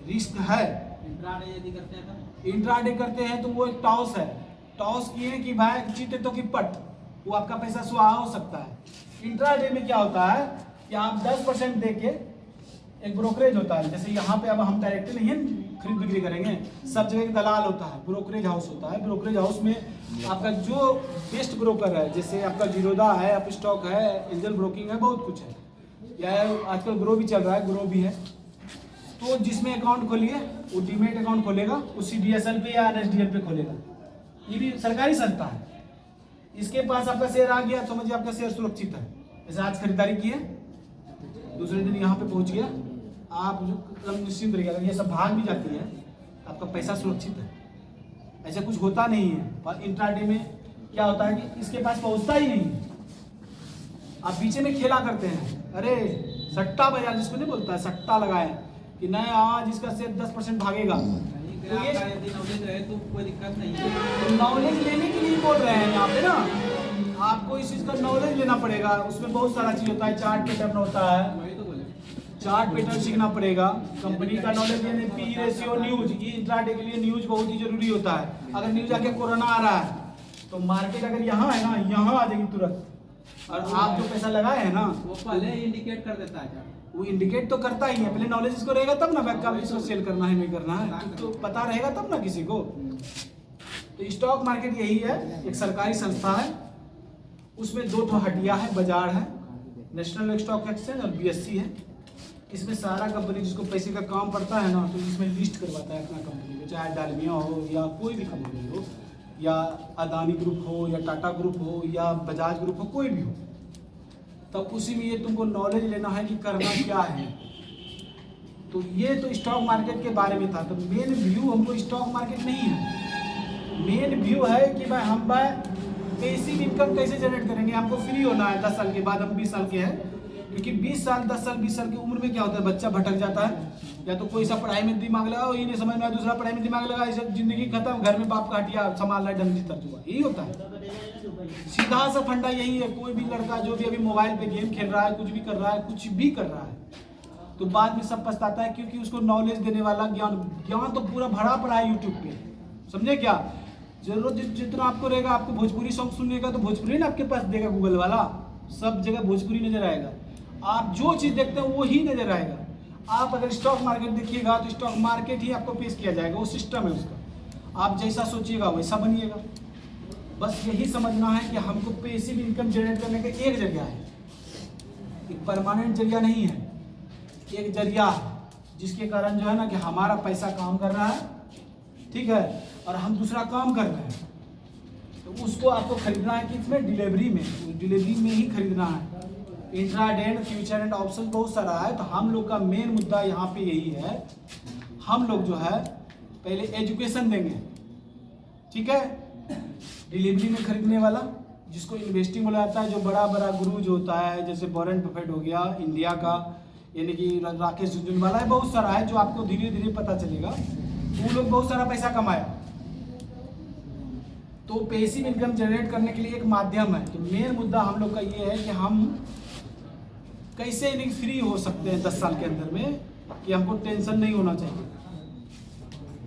रिस्क है। इंट्राडे यदि करते हैं तो इंट्राडे करते हैं तो वो एक टॉस है। टॉस किए कि भाई जीते तो कि पट, वो आपका पैसा सुहा हो सकता है। इंट्राडे में क्या होता है कि आप 10% दे के, एक ब्रोकरेज होता है, जैसे यहाँ पे अब हम डायरेक्ट नहीं है खरीद बिक्री करेंगे, सब जगह एक दलाल होता है, ब्रोकरेज हाउस होता है। ब्रोकरेज हाउस में आपका जो बेस्ट ब्रोकर है, जैसे आपका जीरोधा है, अप स्टॉक है, एंजल ब्रोकिंग है, बहुत कुछ है, या आजकल ग्रो भी चल रहा है, ग्रो भी है। तो जिसमें अकाउंट खोलिए वो डीमेट अकाउंट खोलेगा, उसी DSL पे या NSDL पे खोलेगा। ये भी सरकारी संस्था है। इसके पास आपका शेयर आ गया, समझिए आपका शेयर सुरक्षित है। जैसे आज खरीदारी की है, दूसरे दिन यहाँ पे पहुँच गया, आप जो निश्चिंत रहिए। अगर ये सब भाग भी जाती है आपका पैसा सुरक्षित है, ऐसा कुछ होता नहीं है। और इंट्राडे में क्या होता है कि इसके पास पहुँचता ही नहीं है, आप पीछे में खेला करते हैं। अरे सट्टा बाजार जिसको नहीं बोलता है, सट्टा लगाए कि नहीं आज इसका शेयर 10% भागेगा। तो ये नॉलेज रहे तो कोई दिक्कत नहीं है। नॉलेज लेने के लिए बोल रहे हैं यहाँ पे ना, आपको इस चीज़ का नॉलेज लेना पड़ेगा। उसमें बहुत सारा चीज़ होता है, चार्ट पैटर्न होता है, वही तो बोले, चार्ट पैटर्न सीखना पड़ेगा। कंपनी का नॉलेज लेने, पी रेशियो, न्यूज, ये इंट्राडे के लिए न्यूज बहुत ही जरूरी होता है। अगर न्यूज आके कोरोना आ रहा है तो मार्केट अगर यहाँ है ना, यहाँ आ जाएगी तुरंत, और आप जो पैसा लगाए हैं ना वो पहले इंडिकेट कर देता है। वो इंडिकेट तो करता ही है, पहले नॉलेज इसको रहेगा तब ना बैक का इसको सेल करना है नहीं करना है, तो पता रहेगा तब ना किसी को। तो स्टॉक मार्केट यही है, एक सरकारी संस्था है, उसमें 2 हटिया है, बाजार है, नेशनल स्टॉक एक्सचेंज और BSE है। इसमें सारा कंपनी जिसको पैसे का काम पड़ता है ना, तो इसमें लिस्ट करवाता है अपना कंपनी को, चाहे डालमिया हो या कोई भी कंपनी हो, या अदानी ग्रुप हो या टाटा ग्रुप हो या बजाज ग्रुप हो, कोई भी हो। तब उसी में ये तुमको नॉलेज लेना है कि करना क्या है। तो ये तो स्टॉक मार्केट के बारे में था। तो मेन व्यू हमको स्टॉक मार्केट नहीं है, मेन व्यू है कि भाई हम पैसिव इनकम कैसे जनरेट करेंगे। हमको फ्री होना है 10 साल के बाद, हम 20 साल के हैं, क्योंकि 20 साल 10 साल 20 साल की उम्र में क्या होता है, बच्चा भटक जाता है, या तो कोई सा पढ़ाई में दिमाग लगा, ये नहीं समझ में आया, दूसरा पढ़ाई में दिमाग लगा, ऐसे जिंदगी खत्म, घर में बाप का हटिया संभालना है, डंडी तर्जुआ, यही होता है। सीधा सा फंडा यही है। कोई भी लड़का जो भी अभी मोबाइल पे गेम खेल रहा है, कुछ भी कर रहा है, कुछ भी कर रहा है, तो बाद में सब पछताता है, क्योंकि उसको नॉलेज देने वाला ज्ञान तो पूरा भरा पड़ा है यूट्यूब पे, समझे क्या। जरूरत जितना आपको रहेगा, आपको भोजपुरी सॉन्ग सुनने का तो भोजपुरी ना आपके पास देगा गूगल वाला, सब जगह भोजपुरी नजर आएगा। आप जो चीज़ देखते हैं वो ही नजर आएगा। आप अगर स्टॉक मार्केट देखिएगा तो स्टॉक मार्केट ही आपको पेश किया जाएगा, वो सिस्टम है उसका। आप जैसा सोचिएगा वैसा बनिएगा। बस यही समझना है कि हमको पैसिव इनकम जनरेट करने का एक जरिया है, एक परमानेंट जरिया नहीं है, एक जरिया है जिसके कारण जो है ना कि हमारा पैसा काम कर रहा है, ठीक है, और हम दूसरा काम कर रहे हैं। तो उसको आपको खरीदना है कि इसमें डिलीवरी में ही खरीदना है। Intraday and future and option बहुत सारा है। तो हम लोग का मेन मुद्दा यहाँ पे यही है, हम लोग जो है पहले एजुकेशन देंगे, ठीक है, डिलीवरी में खरीदने वाला, जिसको इन्वेस्टिंग बोला जाता है, जो बड़ा बड़ा गुरु जो होता है, जैसे वॉरेन बफेट हो गया इंडिया का, यानी कि राकेश झुनझुनवाला है, बहुत सारा है जो आपको धीरे धीरे पता चलेगा। वो लोग बहुत सारा पैसा कमाया। तो पैसिव इनकम जनरेट करने के लिए एक माध्यम है। तो मेन मुद्दा हम लोग का ये है कि हम कैसे इनिंग फ्री हो सकते हैं 10 साल के अंदर में, कि हमको टेंशन नहीं होना चाहिए।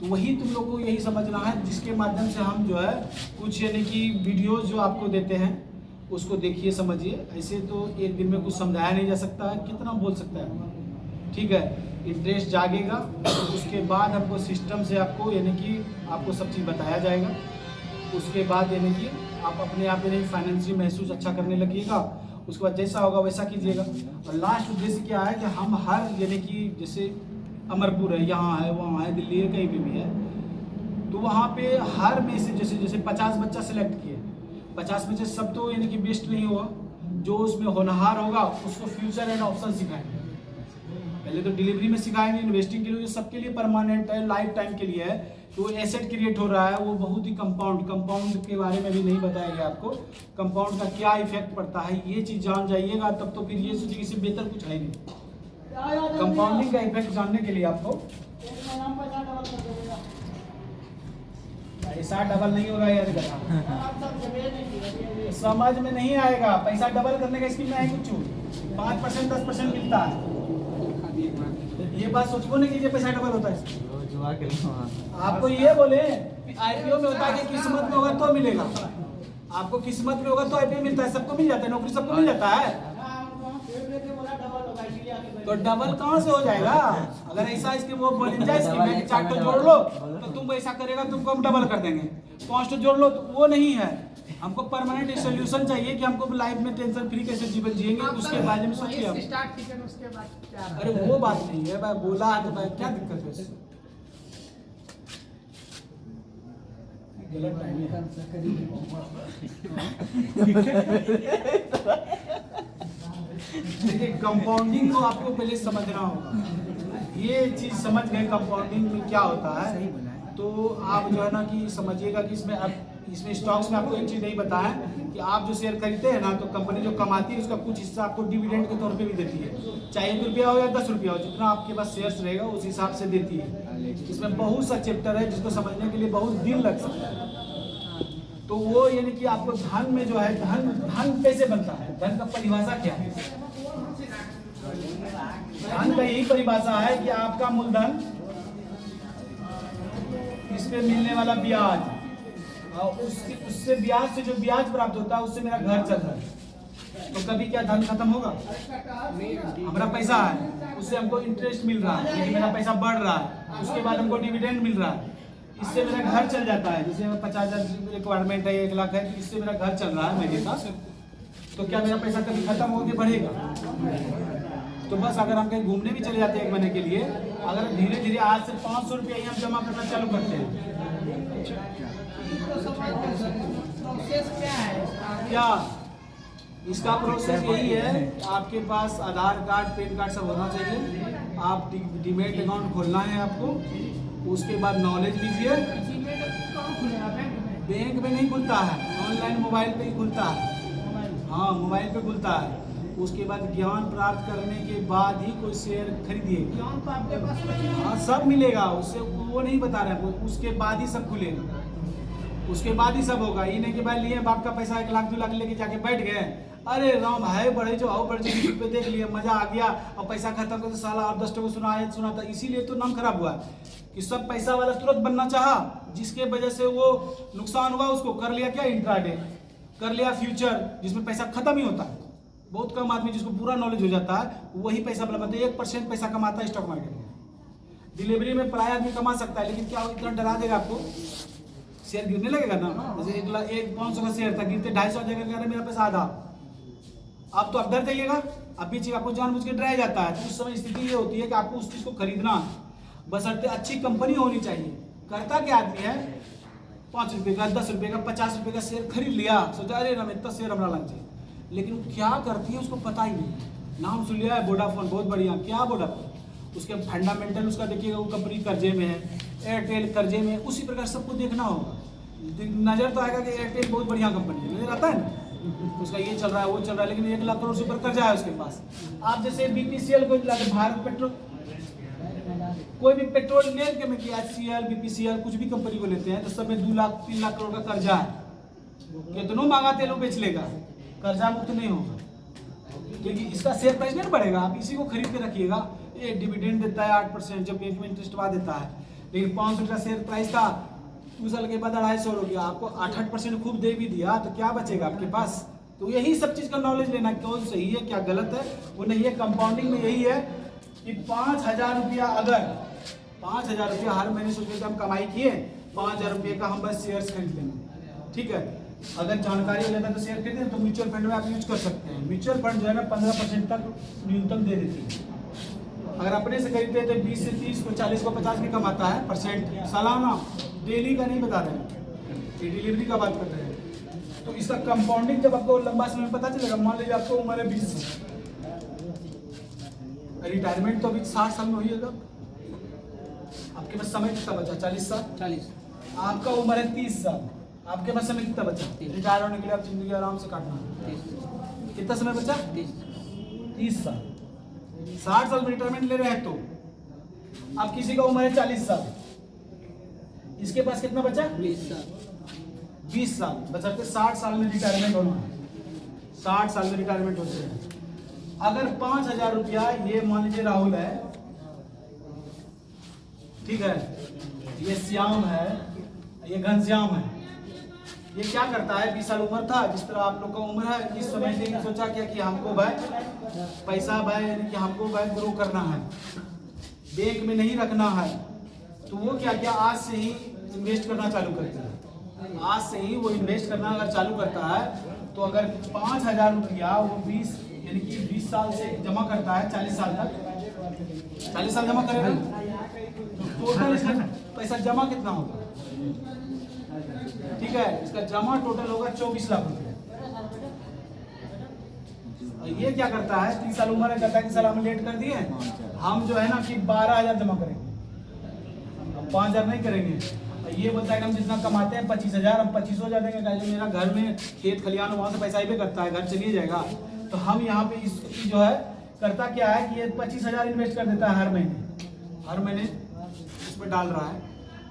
तो वही तुम लोग को यही समझना है, जिसके माध्यम से हम जो है कुछ यानी कि वीडियोस जो आपको देते हैं उसको देखिए, समझिए। ऐसे तो एक दिन में कुछ समझाया नहीं जा सकता है, कितना बोल सकता है, ठीक है। इंटरेस्ट जागेगा तो उसके बाद हमको सिस्टम से आपको यानी कि आपको सब चीज़ बताया जाएगा। उसके बाद यानी कि आप अपने आप यानी फाइनेंशियल महसूस अच्छा करने लगिएगा। उसके बाद जैसा होगा वैसा कीजिएगा। और लास्ट उद्देश्य क्या है कि हम हर यानी कि जैसे अमरपुर है, यहाँ है, वहाँ है, दिल्ली है, कहीं भी है, तो वहाँ पे हर में से जैसे 50 बच्चा सेलेक्ट किए, 50 में से सब तो यानी कि बेस्ट नहीं हुआ, जो उसमें होनहार होगा उसको फ्यूचर एंड ऑप्शन सिखाएंगे। पहले तो डिलीवरी में सिखाएंगे, इन्वेस्टिंग के लिए जो सबके लिए परमानेंट है, लाइफ टाइम के लिए है। तो एसेट क्रिएट हो रहा है, वो बहुत ही कंपाउंड के बारे में भी नहीं बताया गया आपको, कंपाउंड का क्या इफेक्ट पड़ता है, ये चीज़ जान जाइएगा, तब तो फिर ये सोचिए इससे बेहतर कुछ है नहीं। कंपाउंडिंग का इफेक्ट जानने के लिए आपको पैसा डबल नहीं होगा यार, समझ में नहीं आएगा। पैसा डबल करने का स्कीम में है कुछ 5% 10% मिलता है। ये बात सोचो नहीं कीजिए पैसा डबल होता है। आपको ये बोले आईपीओ में होता है कि किस्मत में होगा तो मिलेगा, आपको किस्मत में होगा तो आईपीओ मिलता है, सबको मिल जाता है, नौकरी सबको मिल जाता है। तो डबल कहाँ से हो जाएगा? अगर ऐसा इसके वो बोलिंजा स्कीम है कि 4 तो जोड़ लो तो तुम ऐसा करेगा, तुमको हम डबल कर देंगे, 5 तो जोड़ लो, तो वो नहीं है। हमको परमानेंट सोल्यूशन चाहिए कि हमको लाइफ में टेंशन फ्री कैसे जीवन जिएंगे, उसके बारे में सोचिए आप। अरे वो बात नहीं है भाई, बोला तो भाई क्या दिक्कत है उससे? गलत टाइम है। देखिए कंपाउंडिंग को आपको पहले समझना होगा। ये चीज समझ गए कंपाउंडिंग में क्या होता है, तो आप जो है ना कि समझिएगा कि इसमें स्टॉक्स में आपको एक चीज़ नहीं बताया कि आप जो शेयर खरीदते हैं ना, तो कंपनी जो कमाती है उसका कुछ हिस्सा आपको डिविडेंड के तौर पे भी देती है, चाहे 1 रुपया हो या 10 रुपया हो, जितना आपके पास शेयर्स रहेगा उस हिसाब से देती है। इसमें बहुत सा चैप्टर है जिसको समझने के लिए बहुत दिन लग सकता है। तो वो यानी कि आपको धन में जो है, धन कैसे बनता है, धन का परिभाषा क्या है? धन का यही परिभाषा है कि आपका मूलधन, इस पे मिलने वाला ब्याज, और उससे ब्याज से जो ब्याज प्राप्त होता है उससे मेरा घर चल रहा है। तो कभी क्या धन खत्म होगा? हमारा पैसा है, उससे हमको इंटरेस्ट मिल रहा है, लेकिन मेरा पैसा बढ़ रहा है, उसके बाद हमको डिविडेंड मिल रहा है, इससे मेरा घर चल जाता है। जैसे 50,000 रिक्वायरमेंट है, 1 लाख है, तो इससे मेरा घर चल रहा है मेरे पास। तो क्या मेरा पैसा कभी खत्म होकर बढ़ेगा? तो बस अगर हम कहीं घूमने भी चले जाते हैं 1 महीने के लिए, अगर धीरे धीरे आज से 500 रुपया ही हम जमा करना चालू करते हैं, क्या इसका प्रोसेस यही है, आपके पास आधार कार्ड, पैन कार्ड सब होना चाहिए, आप डीमैट अकाउंट खोलना है आपको, उसके बाद नॉलेज लीजिए। बैंक में नहीं खुलता है, ऑनलाइन मोबाइल पे ही खुलता है, हाँ मोबाइल पे खुलता है। उसके बाद ज्ञान प्राप्त करने के बाद ही कोई शेयर खरीदिए। ज्ञान तो आपके पास हाँ सब मिलेगा, उससे वो नहीं बता रहे, उसके बाद ही सब खुलेगा, उसके बाद ही सब होगा। ये नहीं कि भाई लिए बाप का पैसा 1 लाख 2 लाख लेके जाके बैठ गए, अरे राम है बड़े जो आओ बड़े जो पे देख लिया मजा आ गया और पैसा खत्म कर साला और 10 को सुना था, इसीलिए तो नाम खराब हुआ कि सब पैसा वाला तुरंत बनना चाहा, जिसके वजह से वो नुकसान हुआ। उसको कर लिया क्या इंट्राडे, कर लिया फ्यूचर, जिसमें पैसा खत्म ही होता है। बहुत कम आदमी जिसको पूरा नॉलेज हो जाता है वही पैसा बनाते हैं। 1% पैसा कमाता है स्टॉक मार्केट में। डिलीवरी में प्राय आदमी कमा सकता है, लेकिन क्या इतना डरा देगा आपको? शेयर गिरने लगेगा ना, जैसे 500 का शेयर था, गिरते 250 आ जाएगा, मेरा पैसा आधा। आप तो अब डर जाइएगा, अब भी चीज आपको जानबूझ के डराया जाता है। तो उस समय स्थिति ये होती है कि आपको उस चीज को खरीदना है, बशर्ते अच्छी कंपनी होनी चाहिए। करता क्या आदमी है, 5 रुपए का, 10 रुपए का, 50 रुपए का शेयर खरीद लिया, सोचा अरे राम इतना शेयर हमारा लग जाए, लेकिन वो क्या करती है उसको पता ही नहीं। नाम सुन लिया है वोडाफोन, बहुत बढ़िया, क्या वोडाफोन, उसके फंडामेंटल उसका देखिएगा, वो कंपनी कर्जे में है, एयरटेल कर्जे में, उसी प्रकार सबको देखना होगा। नजर तो आएगा कि एयरटेल बहुत बढ़िया कंपनी है, नजर आता है ना, उसका ये चल रहा है वो चल रहा है, लेकिन 1 लाख करोड़ से ऊपर कर्जा है उसके पास। आप जैसे बीपीसीएल को भारत पेट्रोल, कोई भी पेट्रोलियम के में HCL बीपीसीएल कुछ भी कंपनी को लेते हैं तो सब में 2 लाख 3 लाख करोड़ का कर्जा है। कितनों महंगा तेल वो बेच लेगा, कर्जा मुक्त नहीं होगा, क्योंकि इसका शेयर प्राइस नहीं बढ़ेगा। आप इसी को खरीद के रखिएगा, ये डिविडेंड देता है 8%, जब बैंक में इंटरेस्ट बढ़ा देता है। लेकिन 500 का शेयर प्राइस था, 2 साल के बाद 250 हो गया, आपको 8% खूब दे भी दिया, तो क्या बचेगा आपके पास? तो यही सब चीज का नॉलेज लेना, कौन सही है क्या गलत है वो नहीं है। कंपाउंडिंग में यही है कि 5,000 रुपया, अगर 5,000 रुपया हर महीने सोचते हम कमाई किए, 5,000 रुपये का हम बस शेयर खरीद लेंगे, ठीक है। अगर जानकारी लेना तो शेयर खरीदें, तो म्यूचुअल फंड में आप यूज कर सकते हैं। म्यूचुअल फंड जो है ना 15% तक न्यूनतम दे देती है। अगर अपने से खरीदते हैं तो 20 से 30 को 40 को 50 भी कमाता है परसेंट सालाना, डेली का नहीं बता रहे हैं, ये डिलीवरी का बात कर रहे हैं। तो इसका कंपाउंडिंग जब आपको लंबा समय पता चलेगा, मान लीजिए आपको उम्र है 20, रिटायरमेंट तो अभी 60 साल में होइएगा, आपके पास समय कितना बचा? 40 साल। 40 आपका उम्र है 30 साल, आपके पास समय कितना बचा? रिटायर होने के लिए आप जिंदगी आराम से काटना है। कितना समय बचा? 30 साल। 60 साल में रिटायरमेंट ले रहे हैं, तो अब किसी का उम्र है 40 साल, इसके पास कितना बचा? 20 साल बचते 60 साल में रिटायरमेंट होना है। 60 साल में रिटायरमेंट होते हैं। अगर 5,000 रुपया, ये मान लीजिए राहुल है, ठीक है, ये श्याम है, ये घनश्याम है, ये क्या करता है? 20 साल उम्र था, जिस तरह आप लोग का उम्र है, इस समय से सोचा क्या कि हमको भाई पैसा भाई यानी कि हमको भाई ग्रो करना है, बैंक में नहीं रखना है। तो वो क्या क्या आज से ही इन्वेस्ट करना चालू करता है। आज से ही वो इन्वेस्ट करना अगर चालू करता है, तो अगर 5,000 रुपया वो 20 यानी कि 20 साल से जमा करता है 40 साल तक, 40 साल जमा करेगा, तो टोटल इसका पैसा जमा कितना होगा? ठीक है, इसका जमा टोटल होगा 24 लाख रुपया। ये क्या करता है? 30 साल उम्र है, कहता है कि सर हम लेट कर दिए, हम जो है ना कि 12,000 जमा करेंगे, हम 5,000 नहीं करेंगे। ये बोलता है कि हम जितना कमाते हैं 25,000, हम 25,000 देंगे, जो मेरा घर में खेत खलियान वहाँ से पैसा ही पे करता है, घर चलिए जाएगा। तो हम यहाँ पे इस जो है करता क्या है कि ये 25,000 इन्वेस्ट कर देता है हर महीने इसमें डाल रहा है।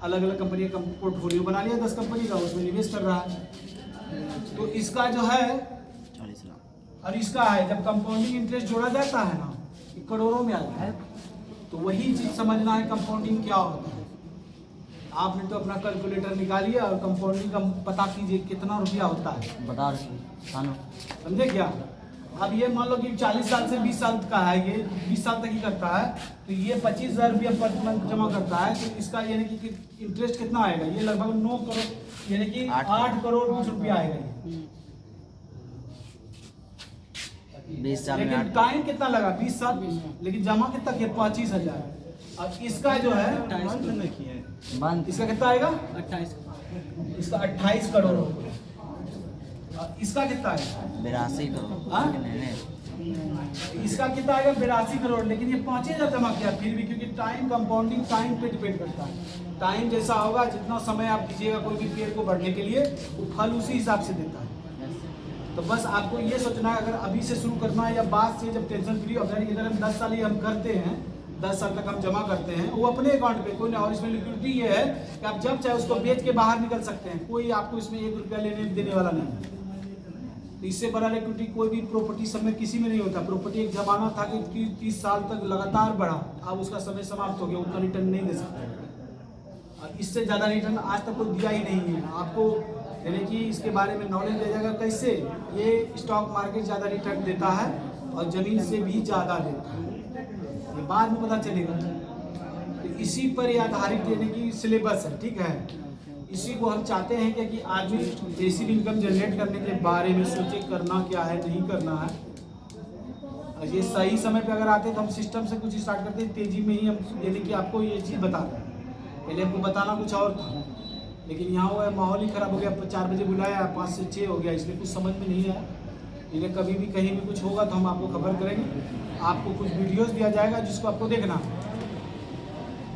अलग अलग कंपनी का पोर्टफोलियो बना लिया 10 कंपनी का, उसमें निवेश कर रहा है। तो इसका जो है 40 लाख, और इसका है जब कंपाउंडिंग इंटरेस्ट जोड़ा जाता है ना, करोड़ों में आता है। तो वही चीज समझना है कंपाउंडिंग क्या होता है। आपने तो अपना कैलकुलेटर निकालिए और कंपाउंडिंग का पता कीजिए कितना रुपया होता है, बता रहे समझे क्या? अब ये मान लो कि 40 साल से 20 साल का है, ये 20 साल तक ही करता है, तो ये 25,000 रुपया पर मंथ जमा करता है। तो इसका यानी कि इंटरेस्ट कितना आएगा? ये लगभग 9 करोड़ यानी कि 8 करोड़ कुछ रुपया आएगा ये। 20 साल लेकिन में टाइम कितना लगा? 20 साल, लेकिन जमा कितना किया? 25,000। अब इसका जो है बंद, इसका कितना आएगा? 28 इसका 28 करोड़ होगा। इसका कितना है? 82 करोड़। हाँ? नहीं, इसका कितना आएगा? 82 करोड़। लेकिन ये 5,000 जमा किया फिर भी, क्योंकि टाइम कंपाउंडिंग टाइम पे डिपेंड करता है। टाइम जैसा होगा, जितना समय आप दीजिएगा कोई भी पेड़ को बढ़ने के लिए, वो फल उसी हिसाब से देता है। तो बस आपको ये सोचना है, अगर अभी से शुरू करना है या बाद से जब टेंशन फ्री, अगर इधर हम 10 साल ये हम करते हैं, 10 साल तक हम जमा करते हैं, वो अपने अकाउंट पे कोई ना। और इसमें लिक्विडिटी ये है कि आप जब चाहे उसको बेच के बाहर निकल सकते हैं, कोई आपको इसमें 1 रुपया लेने देने वाला नहीं है। तो इससे बड़ा लिक्विडिटी कोई भी प्रॉपर्टी सब में किसी में नहीं होता। प्रॉपर्टी एक जमाना था कि 30 साल तक लगातार बढ़ा, अब उसका समय समाप्त हो गया, उतना रिटर्न नहीं दे सकता। और इससे ज़्यादा रिटर्न आज तक कोई दिया ही नहीं है आपको। यानी कि इसके बारे में नॉलेज दिया जाएगा कैसे ये स्टॉक मार्केट ज़्यादा रिटर्न देता है और ज़मीन से भी ज़्यादा देता है, ये बाद में पता चलेगा। तो इसी पर ये आधारित यानी कि सिलेबस है, ठीक है। इसी को हम चाहते हैं कि आदमी पैसिव इनकम जनरेट करने के बारे में सोचे, करना क्या है नहीं करना है। और ये सही समय पे अगर आते तो हम सिस्टम से कुछ स्टार्ट करते हैं, तेजी में ही हम यानी कि आपको ये चीज़ बता रहे हैं। पहले हमको बताना कुछ और था, लेकिन यहाँ हुआ माहौल ही ख़राब हो गया। 4 बजे बुलाया, 5 से 6 हो गया, इसलिए कुछ समझ में नहीं आया। लेकिन कभी भी कहीं भी कुछ होगा तो हम आपको खबर करेंगे। आपको कुछ वीडियोस दिया जाएगा जिसको आपको देखना,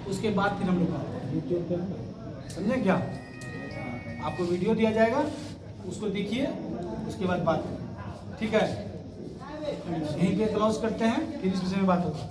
उसके बाद फिर हम लोग आते हैं, समझे क्या। आपको वीडियो दिया जाएगा, उसको देखिए, उसके बाद बात करें, ठीक है। यहीं पे क्लोज करते हैं, फिर इस विषय में बात होगा।